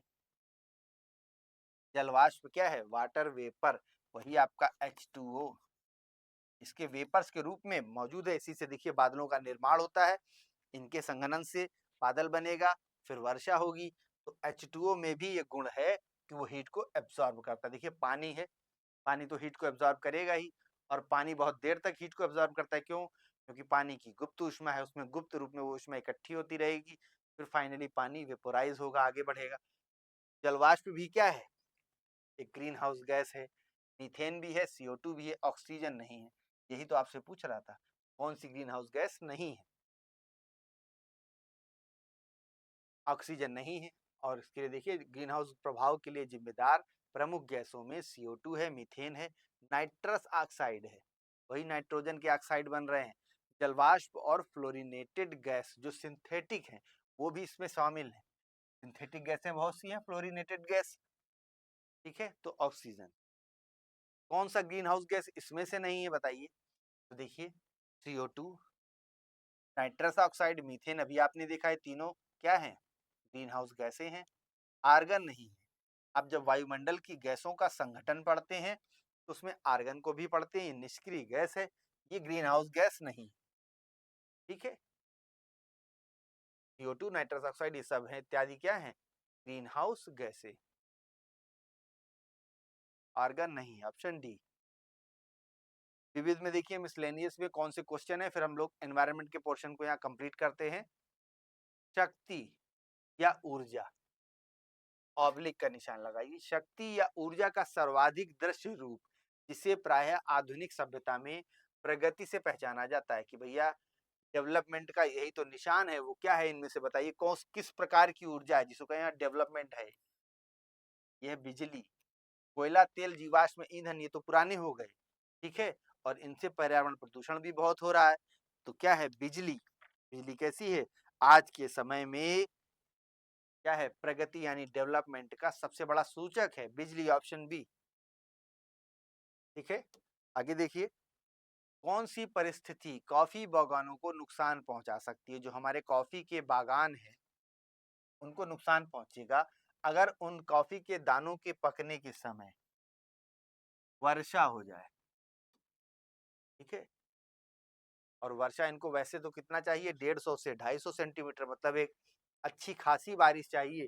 जलवाष्प क्या है, वाटर वेपर, वही आपका H2O, इसके वेपर्स के रूप में मौजूद है। इसी से देखिए बादलों का निर्माण होता है, इनके संघनन से बादल बनेगा, फिर वर्षा होगी। तो H2O में भी ये गुण है कि वो हीट को एब्जॉर्ब करता है। देखिए पानी है, पानी तो हीट को एब्जॉर्ब करेगा ही, और पानी बहुत देर तक हीट को एब्जॉर्ब करता है। क्यों? क्योंकि पानी की गुप्त ऊष्मा है, उसमें गुप्त रूप में वो ऊष्मा इकट्ठी होती रहेगी, फिर फाइनली पानी वेपोराइज होगा, आगे बढ़ेगा। जलवाष्प भी क्या है, एक ग्रीन हाउस गैस है, मीथेन भी है, CO2 भी है, ऑक्सीजन नहीं है। यही तो आपसे पूछ रहा था, कौन सी ग्रीन हाउस गैस नहीं है? ऑक्सीजन नहीं है। और इसके लिए देखिए ग्रीन हाउस प्रभाव के लिए जिम्मेदार प्रमुख गैसों में CO2 है, मीथेन है, नाइट्रस ऑक्साइड है, वही नाइट्रोजन के ऑक्साइड बन रहे हैं। जलवाष्प और फ्लोरिनेटेड गैस जो सिंथेटिक हैं वो भी इसमें शामिल है। सिंथेटिक गैसें बहुत सी हैं, फ्लोरिनेटेड गैस। ठीक है, तो ऑक्सीजन। कौन सा ग्रीन हाउस गैस इसमें से नहीं है बताइए? तो देखिए CO2, नाइट्रस ऑक्साइड, मीथेन अभी आपने देखा है, तीनों क्या हैं, ग्रीन हाउस गैसें हैं। आर्गन नहीं है। अब जब वायुमंडल की गैसों का संगठन पढ़ते हैं तो उसमें आर्गन को भी पढ़ते हैं, निष्क्रिय गैस है, ये ग्रीन हाउस गैस नहीं। ठीक है, CO2, नाइट्रस ऑक्साइड ये सब है इत्यादि क्या है, ग्रीन हाउस गैसें। आर्गन नहीं, ऑप्शन डी। विविध में देखिए मिसलेनियस में कौन से क्वेश्चन है, फिर हम लोग एनवायरनमेंट के पोर्शन को यहाँ कंप्लीट करते हैं। शक्ति या ऊर्जा, ऑब्लिक का निशान लगाइए। शक्ति या ऊर्जा का सर्वाधिक दृश्य रूप जिसे प्रायः आधुनिक सभ्यता में प्रगति से पहचाना जाता है, कि भैया डेवलपमेंट का यही तो निशान है, वो क्या है इनमें से बताइए, कौन किस प्रकार की ऊर्जा है जिसको कहें डेवलपमेंट है? यह बिजली, कोयला, तेल, जीवाश्म ईंधन ये तो पुराने हो गए। ठीक है, और इनसे पर्यावरण प्रदूषण भी बहुत हो रहा है। तो क्या है, बिजली। बिजली कैसी है, आज के समय में क्या है, प्रगति यानी डेवलपमेंट का सबसे बड़ा सूचक है बिजली, ऑप्शन बी। ठीक है, आगे देखिए, कौन सी परिस्थिति कॉफी बागानों को नुकसान पहुंचा सकती है? जो हमारे कॉफी के बागान हैं उनको नुकसान पहुंचेगा अगर उन कॉफी के दानों के पकने के समय वर्षा हो जाए। ठीक है, और वर्षा इनको वैसे तो कितना चाहिए, 150 से 250 सेंटीमीटर, मतलब एक अच्छी खासी बारिश चाहिए।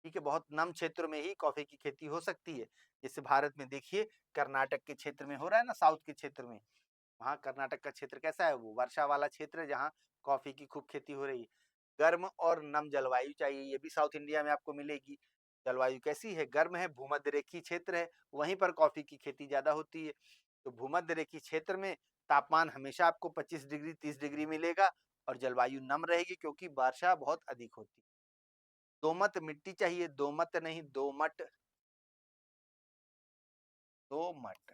ठीक है, बहुत नम क्षेत्र में ही कॉफी की खेती हो सकती है। जैसे भारत में देखिए कर्नाटक के क्षेत्र में हो रहा है ना, साउथ के क्षेत्र में, वहाँ कर्नाटक का क्षेत्र कैसा है, वो वर्षा वाला क्षेत्र है जहाँ कॉफी की खूब खेती हो रही है। गर्म और नम जलवायु चाहिए, ये भी साउथ इंडिया में आपको मिलेगी। जलवायु कैसी है, गर्म है, भूमध्य रेखीय क्षेत्र है, वहीं पर कॉफी की खेती ज्यादा होती है। तो भूमध्य रेखीय क्षेत्र में तापमान हमेशा आपको 25 डिग्री 30 डिग्री मिलेगा, और जलवायु नम रहेगी क्योंकि वर्षा बहुत अधिक होती है। दोमट मिट्टी चाहिए, दोमट नहीं, दोमट, दोमट,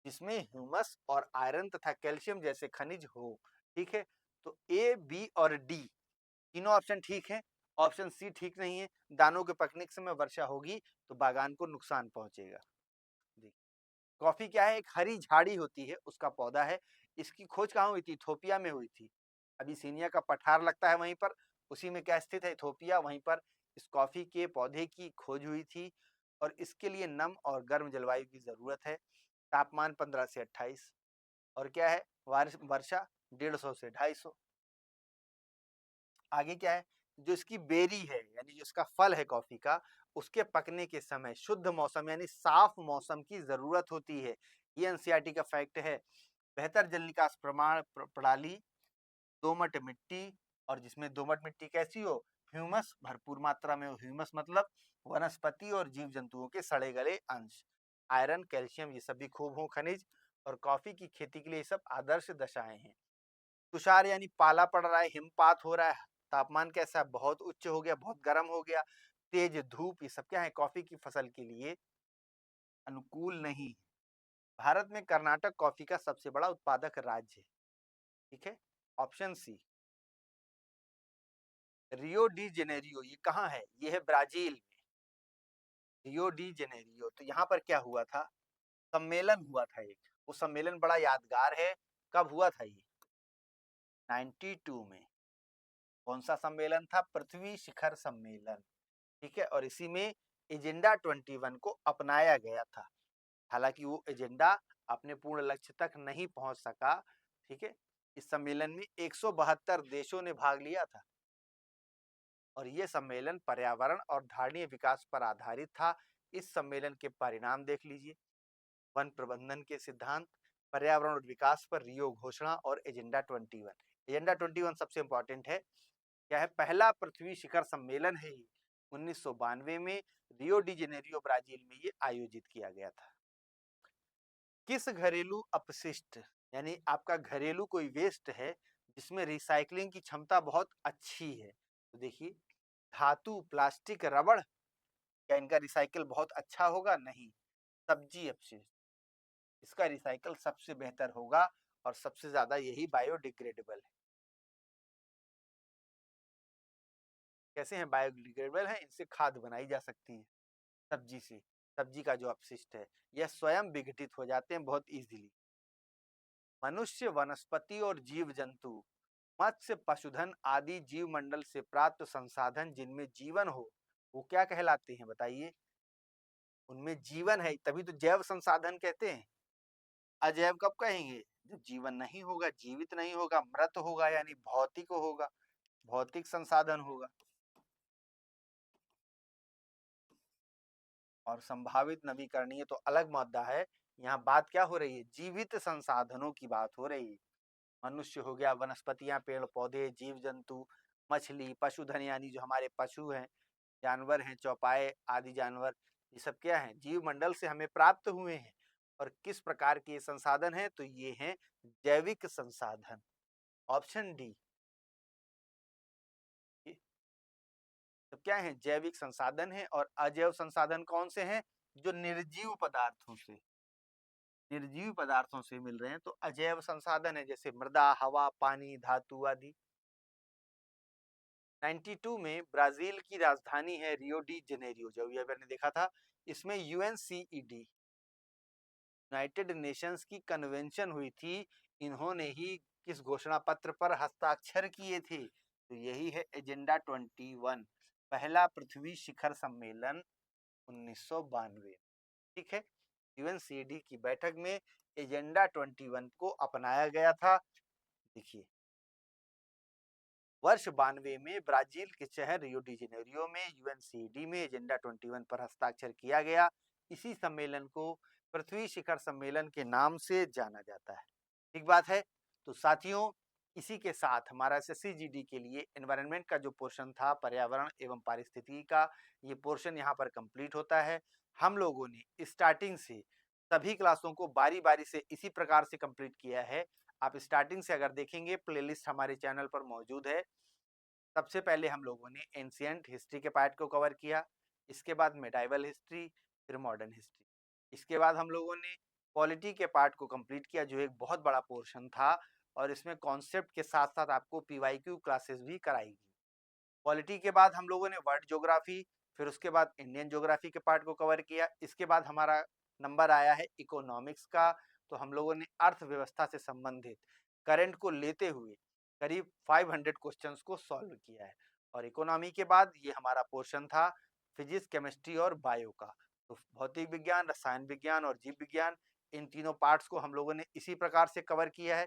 जिसमें ह्यूमस और आयरन तथा कैल्शियम जैसे खनिज हो। ठीक है, तो ए, बी और डी तीनों ऑप्शन ठीक है, ऑप्शन सी ठीक नहीं है। दानों के पकने के समय वर्षा होगी तो बागान को नुकसान पहुंचेगा। कॉफी क्या है, एक हरी झाड़ी होती है, उसका पौधा है। इसकी खोज कहाँ हुई थी, इथोपिया में हुई थी। अबिसिनिया का पठार लगता है वहीं पर, उसी में क्या स्थित है, इथोपिया, वहीं पर इस कॉफी के पौधे की खोज हुई थी। और इसके लिए नम और गर्म जलवायु की जरूरत है, तापमान 15 से 28। और क्या है, वर्षा 150 से 250। आगे क्या है, जो इसकी बेरी है यानी जो इसका फल है कॉफी का, उसके पकने के समय शुद्ध मौसम यानी साफ मौसम की जरूरत होती है। ये एनसीईआरटी का फैक्ट है। बेहतर जल निकास प्रणाली, दोमट मिट्टी, और जिसमें दोमट मिट्टी कैसी हो, ह्यूमस भरपूर मात्रा में हो। ह्यूमस मतलब वनस्पति और जीव जंतुओं के सड़े गले अंश। आयरन, कैल्शियम ये सभी खूब हो खनिज। और कॉफी की खेती के लिए ये सब आदर्श दशाएं हैं। तुषार यानी पाला पड़ रहा है, हिमपात हो रहा है। तापमान कैसा है, बहुत उच्च हो गया, बहुत गर्म हो गया। तेज धूप, ये सब क्या है, कॉफी की फसल के लिए अनुकूल नहीं। भारत में कर्नाटक कॉफी का सबसे बड़ा उत्पादक राज्य है। ठीक है। Option C, Rio de Janeiro, ये कहाँ है, ये है ब्राजील में, रियो डी जेनेरियो। तो यहाँ पर क्या हुआ था, सम्मेलन हुआ था एक। वो सम्मेलन बड़ा यादगार है। कब हुआ था ये, 92 में। कौन सा सम्मेलन था, पृथ्वी शिखर सम्मेलन। ठीक है। और इसी में एजेंडा 21 को अपनाया गया था। हालांकि वो एजेंडा अपने पूर्ण लक्ष्य तक नहीं पहुंच सका। ठीक है। इस सम्मेलन में 172 देशों ने भाग लिया था। और ये सम्मेलन पर्यावरण और धारणीय विकास पर आधारित था। इस सम्मेलन के परिणाम देख लीजिए, वन प्रबंधन के सिद्धांत, पर्यावरण और विकास पर रियो घोषणा और एजेंडा 21। एजेंडा 21 सबसे इंपॉर्टेंट है। क्या है, पहला पृथ्वी शिखर सम्मेलन है 1992 में रियो डी जेनेरियो ब्राजील में ये आयोजित किया गया था। किस घरेलू अपशिष्ट यानी आपका घरेलू कोई वेस्ट है जिसमें रिसाइकलिंग की क्षमता बहुत अच्छी है, तो देखिए, धातु, प्लास्टिक, रबड़, क्या इनका रिसाइकल बहुत अच्छा होगा, नहीं। सब्जी अपशिष्ट, इसका रिसाइकल सबसे बेहतर होगा और सबसे ज्यादा यही बायोडिग्रेडेबल है। कैसे हैं बायोडिग्रेडेबल है, इनसे खाद बनाई जा सकती है सब्जी से। सब्जी का जो अपशिष्ट है यह स्वयं विघटित हो जाते हैं बहुत इजीली। मनुष्य, वनस्पति और जीव जंतु, मत्स्य, पशुधन आदि जीव मंडल से प्राप्त संसाधन जिनमें जीवन हो, वो क्या कहलाते हैं बताइए, उनमें जीवन है तभी तो जैव संसाधन कहते हैं। अजैव कब कहेंगे, जब जीवन नहीं होगा, जीवित नहीं होगा, मृत होगा यानी भौतिक होगा, भौतिक संसाधन होगा। और संभावित नवीकरणीय तो अलग मुद्दा है। यहाँ बात क्या हो रही है, जीवित संसाधनों की बात हो रही है। मनुष्य हो गया, वनस्पतियां, पेड़ पौधे, जीव जंतु, मछली, पशुधन यानी जो हमारे पशु हैं, जानवर हैं, चौपाए आदि जानवर, ये सब क्या है, जीव मंडल से हमें प्राप्त हुए हैं। और किस प्रकार के संसाधन हैं, तो ये हैं जैविक संसाधन। Option D. तो क्या है, जैविक संसाधन है। और अजैव संसाधन कौन से हैं, जो निर्जीव पदार्थों से, निर्जीव पदार्थों से मिल रहे हैं, तो अजैव संसाधन है, जैसे मृदा, हवा, पानी, धातु आदि। 92 में ब्राजील की राजधानी है रियो डी जेनेरियो, जो ये मैंने देखा था। इसमें यूएनसीईडी, यूनाइटेड नेशंस की कन्वेंशन हुई थी। इन्होंने ही किस घोषणा पत्र पर हस्ताक्षर किए थे, तो यही है एजेंडा 21, पहला पृथ्वी शिखर सम्मेलन 1992। ठीक है। यूएनसीडी की बैठक में एजेंडा 21 को अपनाया गया था। देखिए, वर्ष 92 में ब्राजील के शहर रियो डी जेनेरियो में यूएनसीडी में एजेंडा 21 पर हस्ताक्षर किया गया। इसी सम्मेलन को पृथ्वी शिखर सम्मेलन के नाम से जाना जाता है। ठीक बात है। तो साथियों, इसी के साथ हमारा एसएससी के लिए एनवायरनमेंट का जो पोर्शन था, पर्यावरण एवं पारिस्थितिकी का, ये पोर्शन यहाँ पर कंप्लीट होता है। हम लोगों ने स्टार्टिंग से सभी क्लासों को बारी बारी से इसी प्रकार से कंप्लीट किया है। आप स्टार्टिंग से अगर देखेंगे, प्लेलिस्ट हमारे चैनल पर मौजूद है। सबसे पहले हम लोगों ने एंशिएंट हिस्ट्री के पार्ट को कवर किया, इसके बाद मेडाइवल हिस्ट्री, फिर मॉडर्न हिस्ट्री। इसके बाद हम लोगों ने पॉलिटी के पार्ट को कंप्लीट किया, जो एक बहुत बड़ा पोर्शन था। और इसमें कॉन्सेप्ट के साथ साथ आपको पीवाईक्यू क्लासेस भी कराएगी। पॉलिटी के बाद हम लोगों ने वर्ल्ड ज्योग्राफी, फिर उसके बाद इंडियन ज्योग्राफी के पार्ट को कवर किया। इसके बाद हमारा नंबर आया है इकोनॉमिक्स का, तो हम लोगों ने अर्थव्यवस्था से संबंधित करंट को लेते हुए करीब 500 क्वेश्चंस को सॉल्व किया है। और इकोनॉमी के बाद ये हमारा पोर्शन था फिजिक्स, केमिस्ट्री और बायो का। तो भौतिक विज्ञान, रसायन विज्ञान और जीव विज्ञान, इन तीनों पार्ट्स को हम लोगों ने इसी प्रकार से कवर किया है।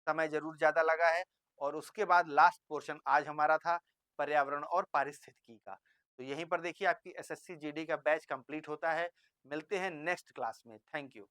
समय जरूर ज्यादा लगा है। और उसके बाद लास्ट पोर्शन आज हमारा था पर्यावरण और पारिस्थितिकी का। तो यहीं पर देखिए आपकी एसएससी जीडी का बैच कंप्लीट होता है। मिलते हैं नेक्स्ट क्लास में। Thank you.